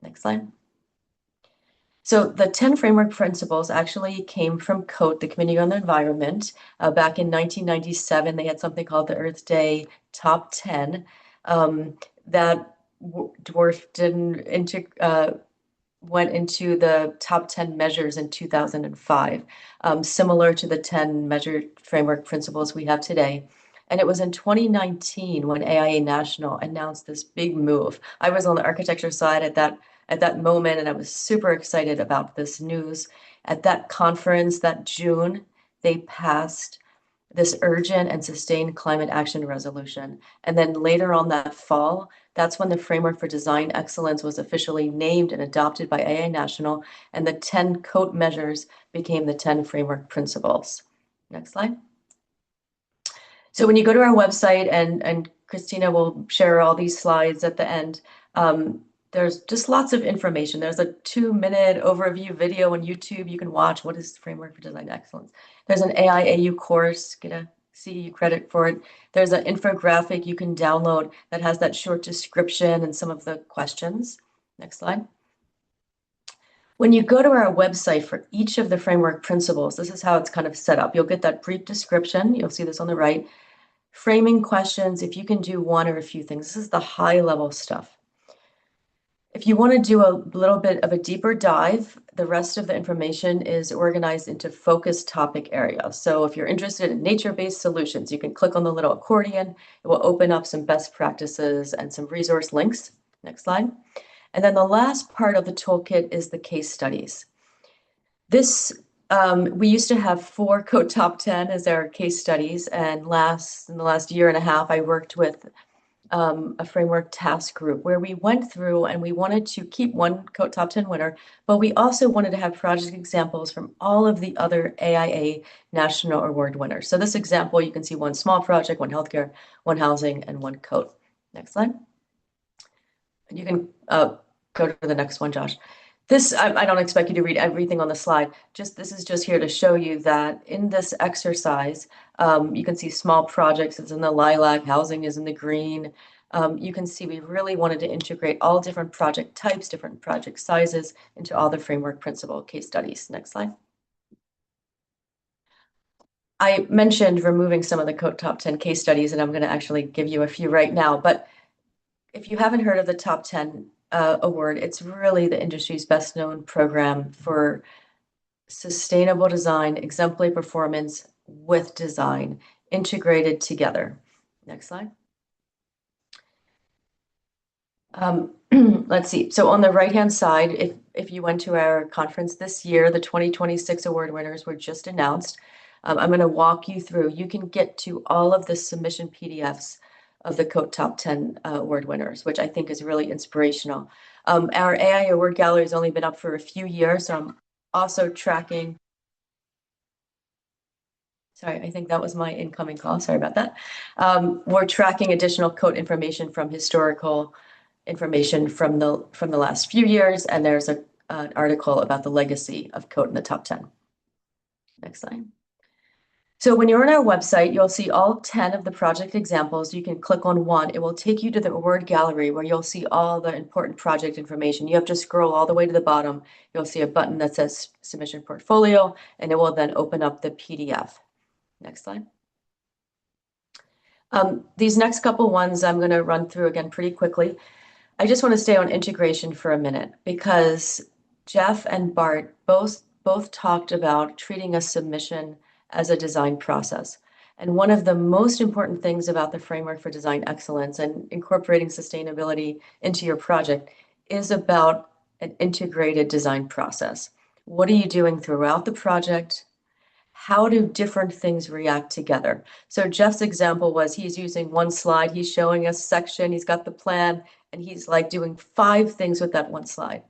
Next slide. So the 10 framework principles actually came from COTE, the Committee on the Environment. Back in 1997, they had something called the Earth Day Top 10 that dwarfed went into the top 10 measures in 2005, similar to the 10 measure framework principles we have today. And it was in 2019 when AIA National announced this big move. I was on the architecture side at that moment, and I was super excited about this news. At that conference that June, they passed this urgent and sustained climate action resolution. And then later on that fall, that's when the framework for design excellence was officially named and adopted by AIA National, and the 10 COTE measures became the 10 framework principles. Next slide. So when you go to our website, and Christina will share all these slides at the end, there's just lots of information. There's a 2-minute overview video on YouTube you can watch. What is the framework for design excellence? There's an AIAU course, get a CEU credit for it. There's an infographic you can download that has that short description and some of the questions. Next slide. When you go to our website for each of the framework principles, this is how it's kind of set up. You'll get that brief description. You'll see this on the right. Framing questions, if you can do one or a few things. This is the high level stuff. If you want to do a little bit of a deeper dive, the rest of the information is organized into focused topic areas. So if you're interested in nature-based solutions, you can click on the little accordion. It will open up some best practices and some resource links. Next slide. And then the last part of the toolkit is the case studies. This, we used to have 4 COTE Top 10 as our case studies, and in the last year and a half, I worked with a framework task group where we went through and we wanted to keep one COTE Top 10 winner, but we also wanted to have project examples from all of the other AIA National Award winners. So this example, you can see one small project, one healthcare, one housing, and one COTE. Next slide. You can go to the next one, Josh. This, I don't expect you to read everything on the slide. This is just here to show you that in this exercise, you can see small projects is in the lilac, housing is in the green. You can see we really wanted to integrate all different project types, different project sizes into all the framework principle case studies. Next slide. I mentioned removing some of the COTE Top 10 case studies, and I'm going to actually give you a few right now. But if you haven't heard of the Top 10 award, it's really the industry's best known program for sustainable design, exemplary performance with design integrated together. Next slide. let's see. So on the right-hand side, if you went to our conference this year, the 2026 award winners were just announced. I'm going to walk you through. You can get to all of the submission PDFs of the COAT Top 10 award winners, which I think is really inspirational. Our AIA Award Gallery has only been up for a few years, so I'm also tracking. Sorry, I think that was my incoming call. Sorry about that. We're tracking additional COAT information from historical information from the last few years, and there's an article about the legacy of COAT in the top 10. Next slide. So when you're on our website, you'll see all 10 of the project examples. You can click on one. It will take you to the award gallery where you'll see all the important project information. You have to scroll all the way to the bottom. You'll see a button that says Submission Portfolio, and it will then open up the PDF. Next slide. These next couple ones I'm going to run through again pretty quickly. I just want to stay on integration for a minute because Jeff and Bart both talked about treating a submission as a design process. And one of the most important things about the Framework for Design Excellence and incorporating sustainability into your project is about an integrated design process. What are you doing throughout the project? How do different things react together? So Jeff's example was he's using one slide, he's showing a section, he's got the plan, and he's like doing 5 things with that one slide.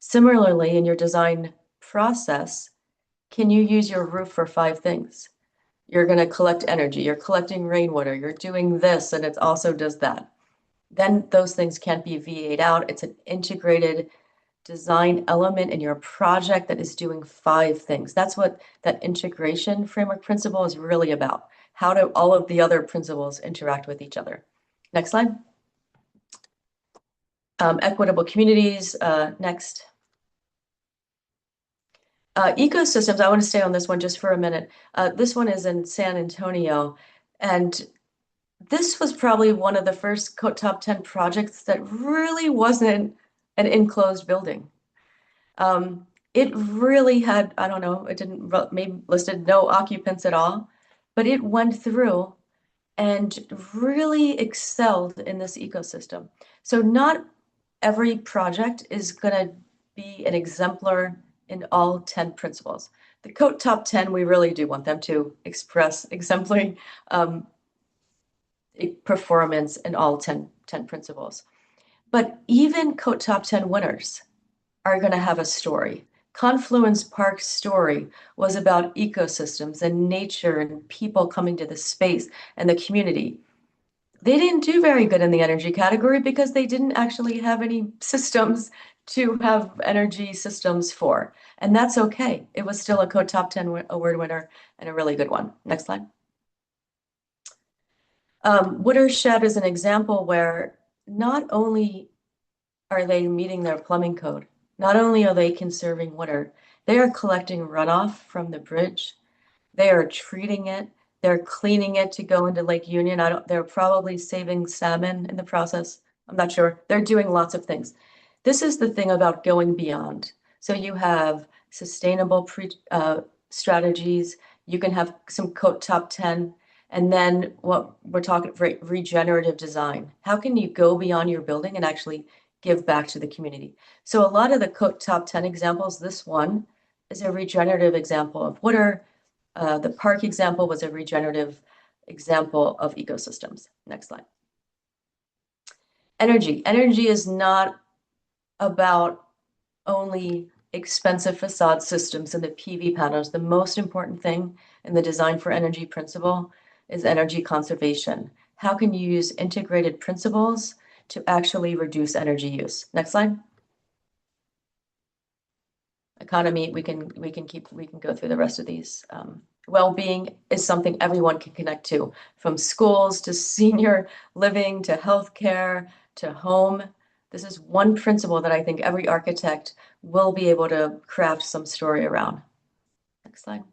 Similarly, in your design process, can you use your roof for 5 things? You're going to collect energy, you're collecting rainwater, you're doing this, and it also does that. Then those things can't be VA'd out. It's an integrated design element in your project that is doing 5 things. That's what that integration framework principle is really about. How do all of the other principles interact with each other? Next slide. Equitable communities, next. Ecosystems, I want to stay on this one just for a minute. This one is in San Antonio, and this was probably one of the first COAT Top 10 projects that really wasn't an enclosed building. It really had, I don't know, it didn't maybe listed no occupants at all, but it went through and really excelled in this ecosystem. So not every project is going to be an exemplar in all 10 principles. The COAT Top 10, we really do want them to express exemplary performance in all 10 principles. But even COAT Top 10 winners are going to have a story. Confluence Park's story was about ecosystems and nature and people coming to the space and the community. They didn't do very good in the energy category because they didn't actually have any systems to have energy systems for. And that's okay. It was still a COAT Top 10 award winner and a really good one. Next slide. Watershed is an example where not only are they meeting their plumbing code, not only are they conserving water, they are collecting runoff from the bridge. They are treating it. They're cleaning it to go into Lake Union. They're probably saving salmon in the process. I'm not sure. They're doing lots of things. This is the thing about going beyond. So you have sustainable strategies. You can have some COAT Top 10. And then what we're talking regenerative design. How can you go beyond your building and actually give back to the community? So a lot of the COAT Top 10 examples, this one is a regenerative example of water. The park example was a regenerative example of ecosystems. Next slide. Energy. Energy is not about only expensive facade systems and the PV panels. The most important thing in the design for energy principle is energy conservation. How can you use integrated principles to actually reduce energy use? Next slide. Economy, we can go through the rest of these. Well-being is something everyone can connect to, from schools to senior living to healthcare to home. This is one principle that I think every architect will be able to craft some story around. Next slide.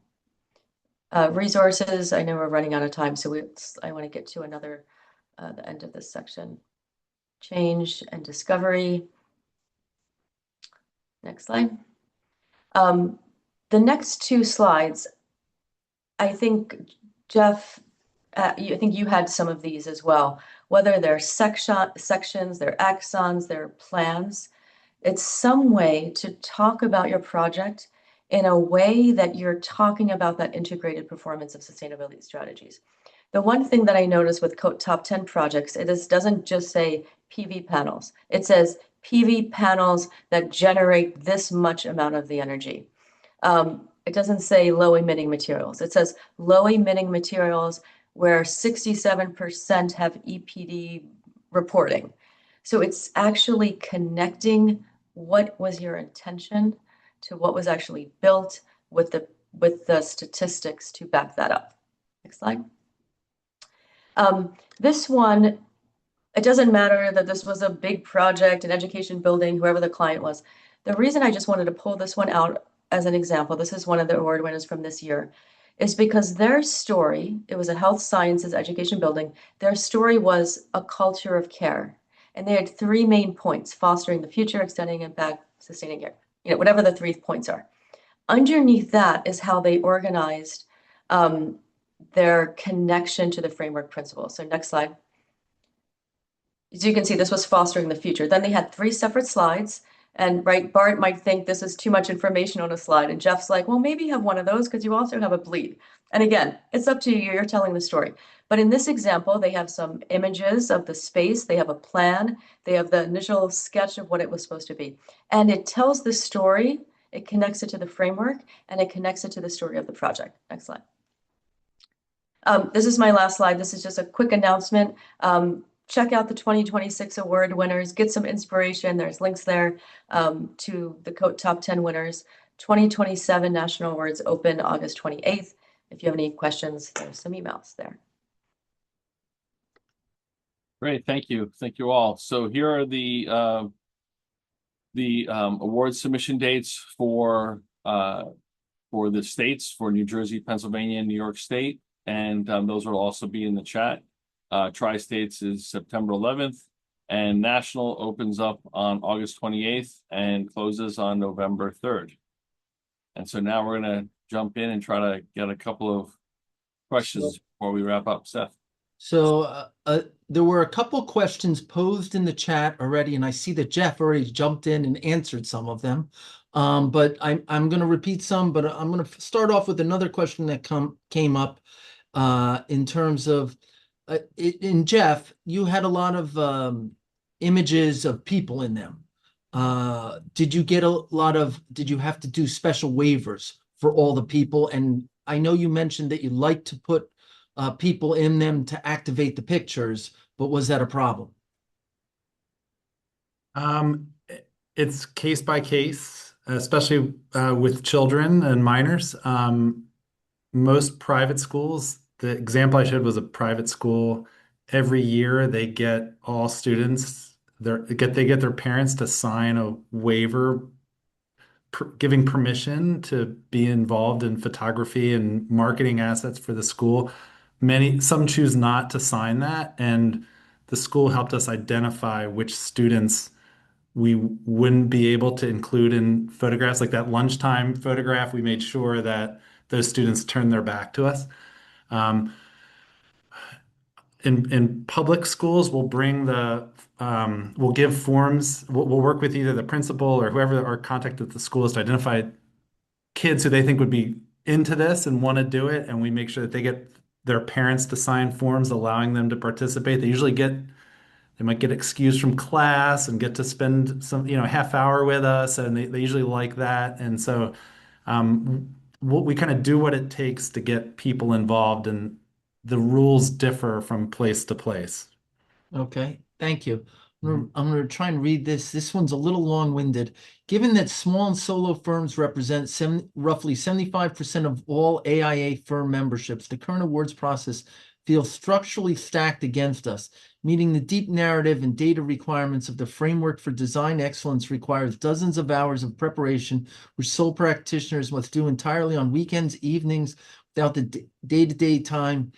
Resources, I know we're running out of time, so I want to get to the end of this section. Change and discovery. Next slide. The next 2 slides, I think, Jeff, I think you had some of these as well, whether they're sections, they're axons, they're plans. It's some way to talk about your project in a way that you're talking about that integrated performance of sustainability strategies. The one thing that I noticed with top 10 projects, doesn't just say PV panels. It says PV panels that generate this much amount of the energy. It doesn't say low emitting materials. It says low emitting materials where 67% have EPD reporting. So it's actually connecting what was your intention to what was actually built with the statistics to back that up. Next slide. This one, it doesn't matter that this was a big project, an education building, whoever the client was. The reason I just wanted to pull this one out as an example, this is one of the award winners from this year, is because their story, it was a health sciences education building, their story was a culture of care. And they had 3 main points: fostering the future, extending impact, sustaining care, whatever the 3 points are. Underneath that is how they organized their connection to the framework principles. So next slide. As you can see, this was fostering the future. Then they had 3 separate slides. And Bart might think this is too much information on a slide. And Jeff's like, well, maybe have one of those because you also have a bleed. And again, it's up to you. You're telling the story. But in this example, they have some images of the space. They have a plan. They have the initial sketch of what it was supposed to be. And it tells the story. It connects it to the framework. And it connects it to the story of the project. Next slide. This is my last slide. This is just a quick announcement. Check out the 2026 award winners, get some inspiration. There's links there to the top 10 winners. 2027 National Awards open August 28th. If you have any questions, there's some emails there. Great, thank you. Thank you all. So here are the award submission dates for the states, for New Jersey, Pennsylvania, and New York State. And those will also be in the chat. Tri-States is September 11th, and National opens up on August 28th and closes on November 3rd. And so now we're going to jump in and try to get a couple of questions before we wrap up. Seth. So there were a couple questions posed in the chat already, and I see that Jeff already jumped in and answered some of them. But I'm going to repeat some, but I'm going to start off with another question that came up in terms of in Jeff, you had a lot of images of people in them. Did you have to do special waivers for all the people? And I know you mentioned that you like to put people in them to activate the pictures, but was that a problem? It's case by case, especially with children and minors. Most private schools, the example I showed was a private school. Every year they get all students, they get their parents to sign a waiver giving permission to be involved in photography and marketing assets for the school. Some choose not to sign that, and the school helped us identify which students we wouldn't be able to include in photographs. Like that lunchtime photograph, we made sure that those students turned their back to us. In public schools, we'll give forms. We'll work with either the principal or whoever our contact at the school is to identify kids who they think would be into this and want to do it, and we make sure that they get their parents to sign forms allowing them to participate. They might get excused from class and get to spend some, half hour with us, and they usually like that. And so we kind of do what it takes to get people involved, and the rules differ from place to place. Okay, thank you. I'm going to try and read this. This one's a little long-winded. Given that small and solo firms represent roughly 75% of all AIA firm memberships, the current awards process feels structurally stacked against us. Meeting the deep narrative and data requirements of the Framework for Design Excellence requires dozens of hours of preparation, which sole practitioners must do entirely on weekends, evenings, without the day-to-day time,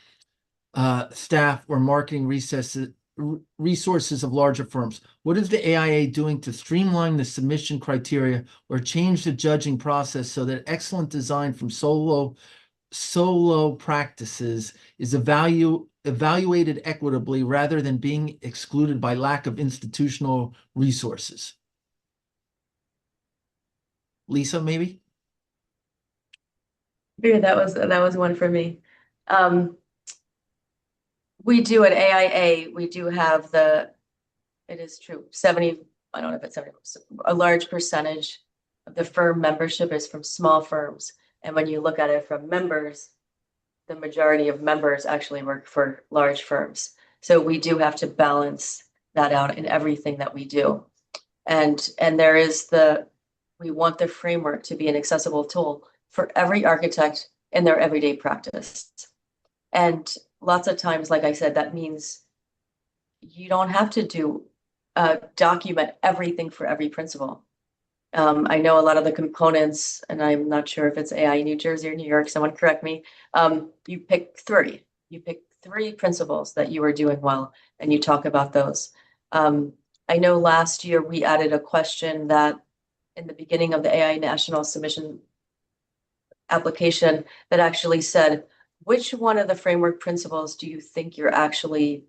staff, or marketing resources of larger firms. What is the AIA doing to streamline the submission criteria or change the judging process so that excellent design from solo practices is evaluated equitably rather than being excluded by lack of institutional resources? Lisa, maybe? Yeah, that was one for me. We do at AIA, we do have it is true, 70, I don't know if it's 70, a large percentage of the firm membership is from small firms. And when you look at it from members, the majority of members actually work for large firms. So we do have to balance that out in everything that we do. And there is we want the framework to be an accessible tool for every architect in their everyday practice. And lots of times, like I said, that means you don't have to document everything for every principle. I know a lot of the components, and I'm not sure if it's AIA New Jersey or New York, someone correct me. You pick three principles that you are doing well, and you talk about those. I know last year we added a question that in the beginning of the AIA National submission application that actually said, which one of the framework principles do you think you're actually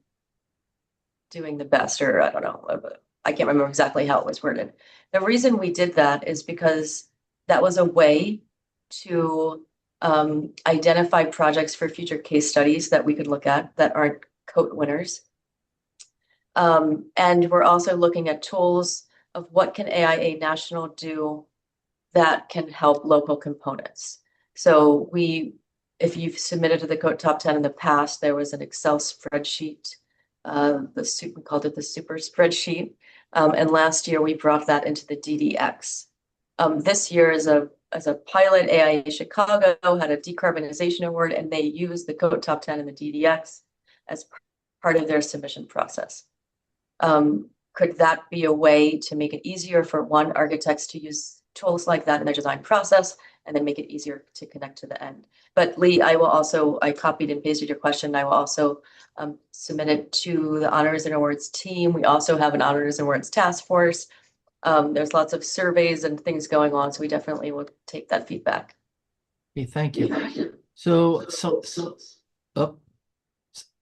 doing the best? Or I don't know, I can't remember exactly how it was worded. The reason we did that is because that was a way to identify projects for future case studies that we could look at that aren't COAT winners. And we're also looking at tools of what can AIA National do that can help local components. So if you've submitted to the COAT Top 10 in the past, there was an Excel spreadsheet. We called it the super spreadsheet. And last year we brought that into the DDX. This year as a pilot, AIA Chicago had a decarbonization award, and they used the COAT Top 10 in the DDX as part of their submission process. Could that be a way to make it easier for architects to use tools like that in their design process and then make it easier to connect to the end? But Lee, I copied and pasted your question. I will also submit it to the Honors and Awards team. We also have an Honors and Awards task force. There's lots of surveys and things going on, so we definitely will take that feedback. Okay, thank you. So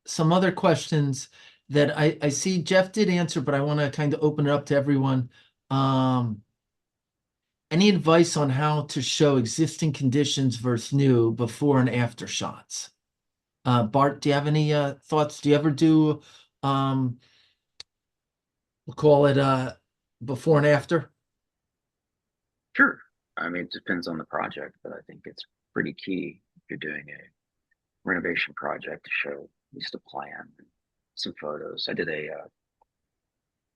some other questions that I see Jeff did answer, but I want to kind of open it up to everyone. Any advice on how to show existing conditions versus new before and after shots? Bart, do you have any thoughts? Do you ever do, we'll call it before and after? Sure. I mean, it depends on the project, but I think it's pretty key if you're doing a renovation project to show at least a plan and some photos. I did a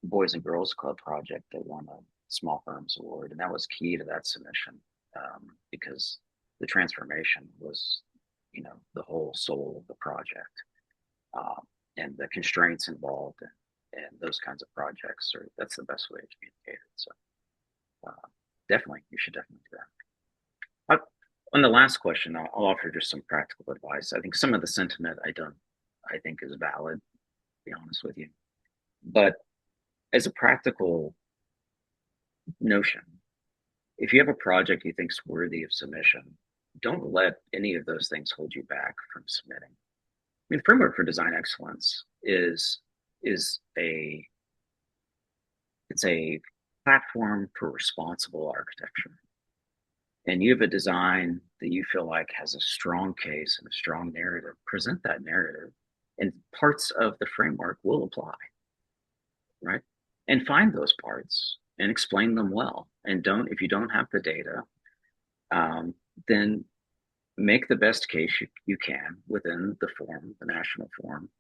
Boys and Girls Club project that won a Small Firms Award, and that was key to that submission because the transformation was, the whole soul of the project, and the constraints involved and those kinds of projects that's the best way to communicate it. So definitely, you should definitely do that. On the last question, I'll offer just some practical advice. I think some of the sentiment I think is valid, to be honest with you. But as a practical notion, if you have a project you think is worthy of submission, don't let any of those things hold you back from submitting. I mean, Framework for Design Excellence is a platform for responsible architecture. And you have a design that you feel like has a strong case and a strong narrative, present that narrative, and parts of the framework will apply, right? And find those parts and explain them well. And if you don't have the data, then make the best case you can within the form, the national form,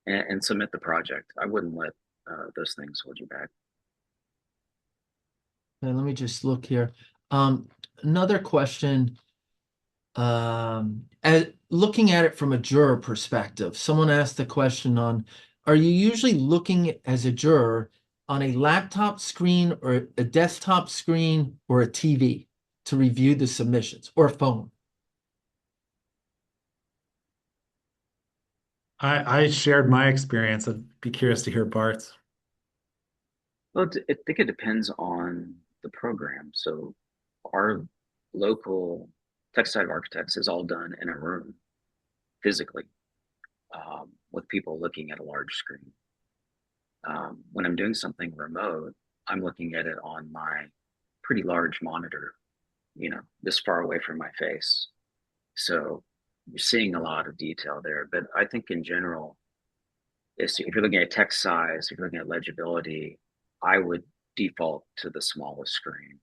and submit the project. I wouldn't let those things hold you back. Okay, let me just look here. Another question, looking at it from a juror perspective, someone asked the question are you usually looking as a juror on a laptop screen or a desktop screen or a TV to review the submissions, or a phone? I shared my experience. I'd be curious to hear Bart's. Well, I think it depends on the program. So our local Tech Side of Architects is all done in a room physically. with people looking at a large screen. When I'm doing something remote, I'm looking at it on my pretty large monitor, this far away from my face. So you're seeing a lot of detail there. But I think in general, if you're looking at text size, if you're looking at legibility, I would default to the smallest screen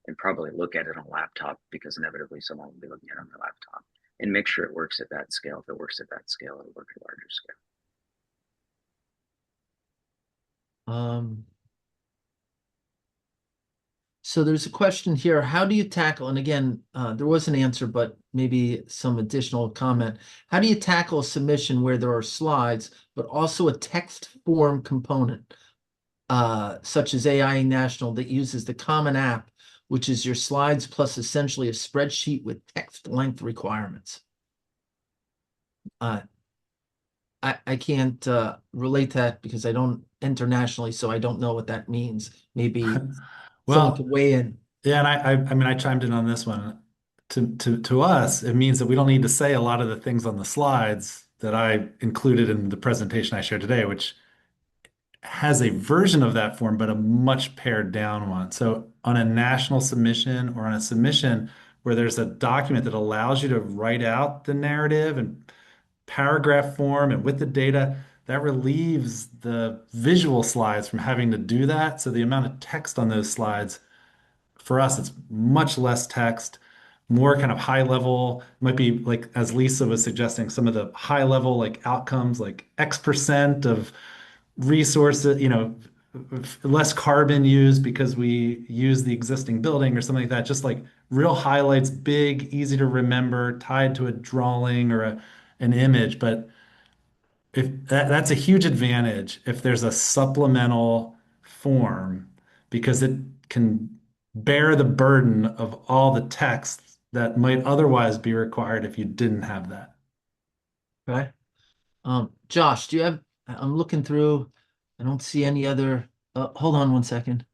and probably look at it on a laptop, because inevitably someone will be looking at it on their laptop, and make sure it works at that scale. If it works at that scale, it'll work at a larger scale. So there's a question here. How do you tackle, and again, there was an answer, but maybe some additional comment. How do you tackle a submission where there are slides, but also a text form component, such as AIA National, that uses the Common App, which is your slides plus essentially a spreadsheet with text length requirements? I can't relate that because I don't internationally, so I don't know what that means. Maybe someone could weigh in. Yeah, and I mean, I chimed in on this one. To us, it means that we don't need to say a lot of the things on the slides that I included in the presentation I shared today, which has a version of that form, but a much pared down one. So on a national submission or on a submission where there's a document that allows you to write out the narrative and paragraph form and with the data, that relieves the visual slides from having to do that. So the amount of text on those slides, for us, it's much less text, more kind of high level. Might be like, as Lisa was suggesting, some of the high level like outcomes, like X% of resources, less carbon used because we use the existing building or something like that. Just like real highlights, big, easy to remember, tied to a drawing or an image. But if that's a huge advantage if there's a supplemental form, because it can bear the burden of all the text that might otherwise be required if you didn't have that. Okay. Josh, do you have, I'm looking through, I don't see any other, hold on one second.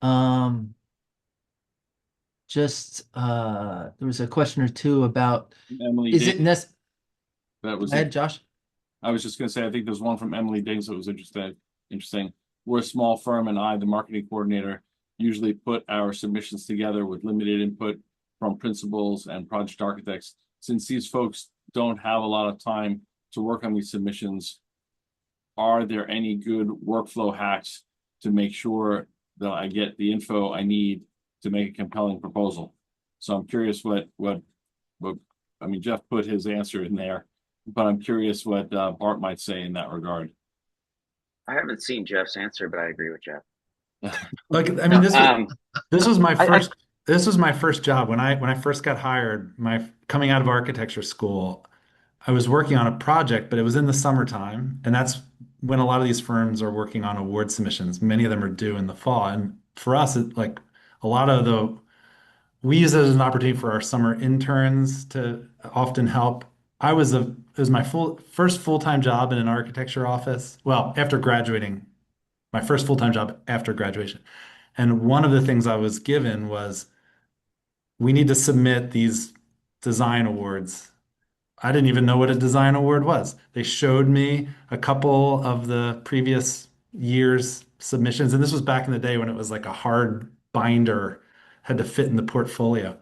There was a question or two about, Emily is it Diggs, Go that was ahead, it. Josh? I was just going to say, I think there's one from Emily Diggs that was interesting. We're a small firm, and I, the marketing coordinator, usually put our submissions together with limited input from principals and project architects. Since these folks don't have a lot of time to work on these submissions, are there any good workflow hacks to make sure that I get the info I need to make a compelling proposal? So I'm curious what I mean, Jeff put his answer in there, but I'm curious what Bart might say in that regard. I haven't seen Jeff's answer, but I agree with Jeff. Like, I mean, this was my I- first this was my first job when I first got hired, my coming out of architecture school. I was working on a project, but it was in the summertime, and that's when a lot of these firms are working on award submissions. Many of them are due in the fall, and for us, a lot of the we use it as an opportunity for our summer interns to often help. It was my first full-time job in an architecture office. Well, after graduating, my first full-time job after graduation. And one of the things I was given was we need to submit these design awards. I didn't even know what a design award was. They showed me a couple of the previous year's submissions, and this was back in the day when it was like a hard binder, had to fit in the portfolio.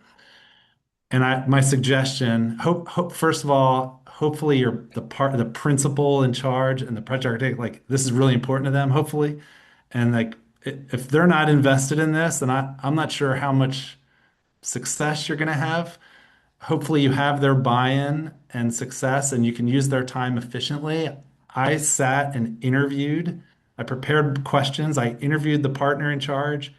And my suggestion, first of all, hopefully you're the principal in charge and the project architect, like this is really important to them, hopefully. And like if they're not invested in this, then I'm not sure how much success you're going to have. Hopefully you have their buy-in and success and you can use their time efficiently. I sat and interviewed, I prepared questions, I interviewed the partner in charge,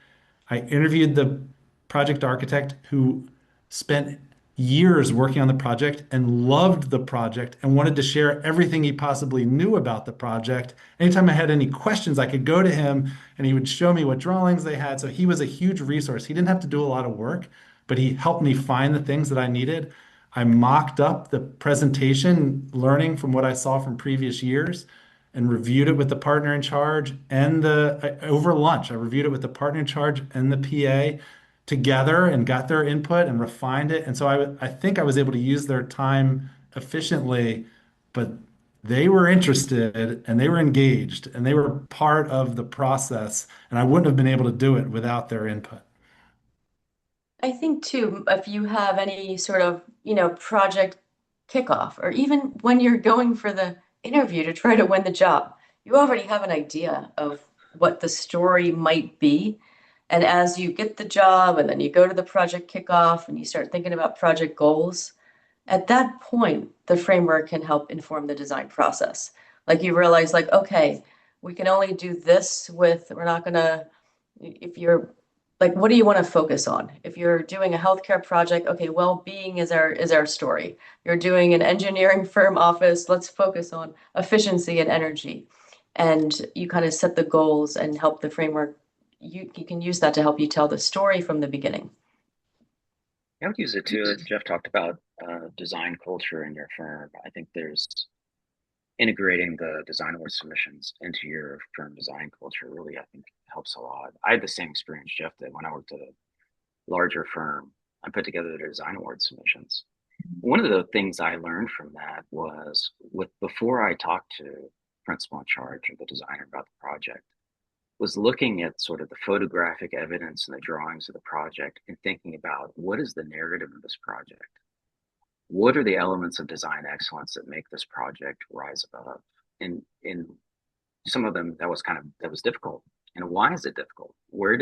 I interviewed the project architect who spent years working on the project and loved the project and wanted to share everything he possibly knew about the project. Anytime I had any questions, I could go to him and he would show me what drawings they had. So he was a huge resource. He didn't have to do a lot of work, but he helped me find the things that I needed. I mocked up the presentation, learning from what I saw from previous years, and reviewed it with the partner in charge and over lunch. I reviewed it with the partner in charge and the PA together and got their input and refined it. And so I think I was able to use their time efficiently, but they were interested and they were engaged and they were part of the process. And I wouldn't have been able to do it without their input. I think too, if you have any sort of, project kickoff, or even when you're going for the interview to try to win the job, you already have an idea of what the story might be. And as you get the job and then you go to the project kickoff and you start thinking about project goals, at that point, the framework can help inform the design process. Like you realize, like, okay, we can only do this with, we're not gonna, if you're like, what do you want to focus on? If you're doing a healthcare project, okay, well-being is our story. You're doing an engineering firm office, let's focus on efficiency and energy. And you kind of set the goals and help the framework. You can use that to help you tell the story from the beginning. I would use it too. Jeff talked about design culture in your firm. I think there's integrating the design award submissions into your firm design culture really, I think, helps a lot. I had the same experience Jeff did when I worked at a larger firm. I put together the design award submissions. One of the things I learned from that was before I talked to principal in charge or the designer about the project, was looking at sort of the photographic evidence and the drawings of the project and thinking about what is the narrative of this project? What are the elements of design excellence that make this project rise above? And in some of them, that was difficult. And why is it difficult? What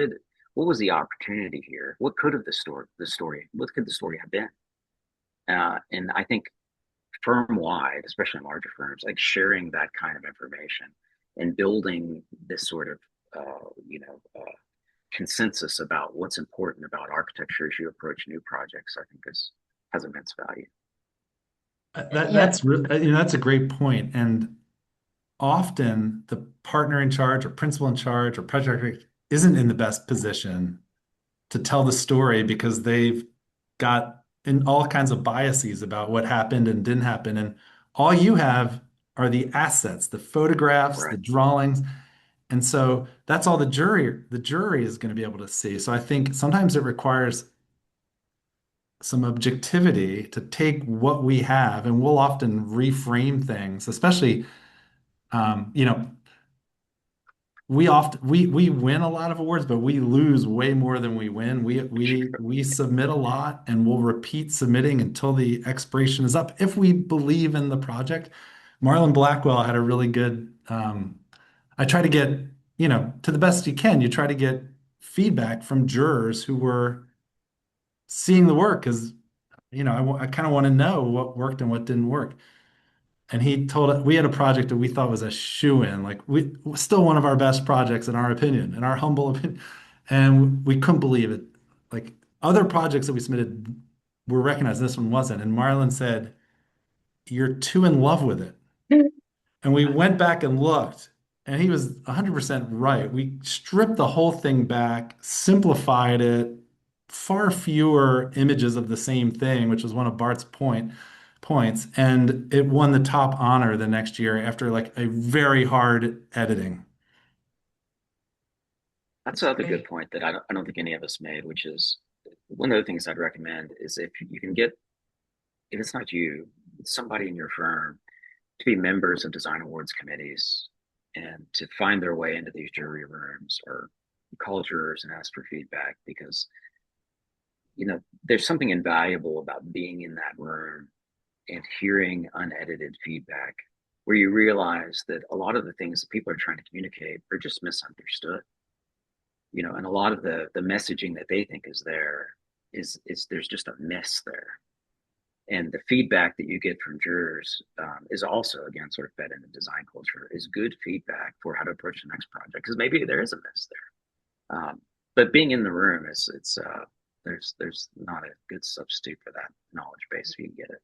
was the opportunity here? What could have what could the story have been? And I think firm-wide, especially in larger firms, like sharing that kind of information and building this sort of consensus about what's important about architecture as you approach new projects, I think has immense value. That's a great point. And often the partner in charge or principal in charge or project director isn't in the best position to tell the story because they've got in all kinds of biases about what happened and didn't happen. And all you have are the assets, the photographs, Right. the drawings. And so that's all the jury is going to be able to see. So I think sometimes it requires some objectivity to take what we have, and we'll often reframe things, especially you know, we win a lot of awards, but we lose way more than we win. We submit a lot and we'll repeat submitting until the expiration is up if we believe in the project. Marlon Blackwell had a really good I try to get, to the best you can, you try to get feedback from jurors who were seeing the work because, I kind of want to know what worked and what didn't work. And he told us we had a project that we thought was a shoe-in, like still one of our best projects in our opinion, in our humble opinion. And we couldn't believe it. Like other projects that we submitted were recognized, this one wasn't. And Marlon said, "You're too in love with it." And we went back and looked, and he was 100% right. We stripped the whole thing back, simplified it, far fewer images of the same thing, which was one of Bart's points, and it won the top honor the next year after like a very hard editing. That's another good point that I don't think any of us made, which is one of the things I'd recommend is if you can get, if it's not you, it's somebody in your firm to be members of design awards committees and to find their way into these jury rooms or call jurors and ask for feedback because there's something invaluable about being in that room and hearing unedited feedback where you realize that a lot of the things that people are trying to communicate are just misunderstood. And a lot of the messaging that they think is there is there's just a miss there. And the feedback that you get from jurors is also, again, sort of fed into design culture, is good feedback for how to approach the next project, because maybe there is a miss there. But being in the room there's not a good substitute for that knowledge base if you can get it.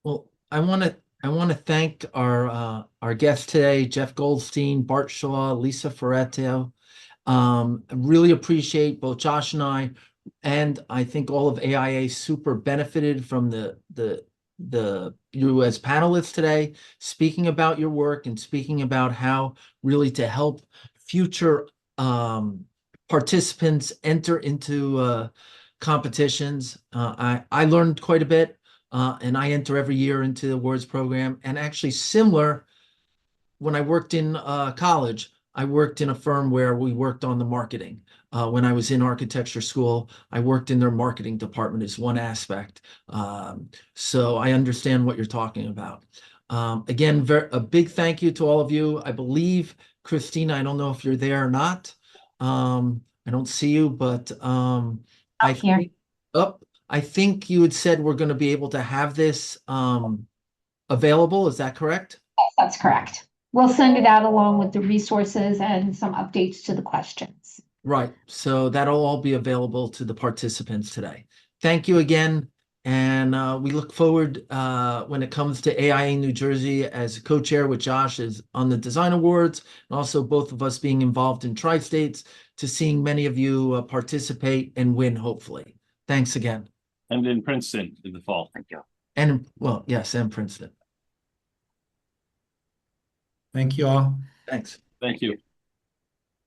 Well, I want to thank our guests today, Jeff Goldstein, Bart Shaw, Lisa Ferretto. I really appreciate both Josh and I think all of AIA super benefited from you as panelists today, speaking about your work and speaking about how really to help future participants enter into competitions. I learned quite a bit. and I enter every year into the awards program. And actually similar, when I worked in college, I worked in a firm where we worked on the marketing. When I was in architecture school, I worked in their marketing department as one aspect. So I understand what you're talking about. Again, a big thank you to all of you. I believe, Christina, I don't know if you're there or not. I don't see you, but I here. I think you had said we're going to be able to have this available. Is that correct? Yes, that's correct. We'll send it out along with the resources and some updates to the questions. Right. So that'll all be available to the participants today. Thank you again. And we look forward when it comes to AIA New Jersey as co-chair with Josh is on the Design Awards, and also both of us being involved in Tri-States, to seeing many of you participate and win, hopefully. Thanks again. And in Princeton in the fall. Thank you. And well, yes, and Princeton. Thank you all. Thanks. Thank you.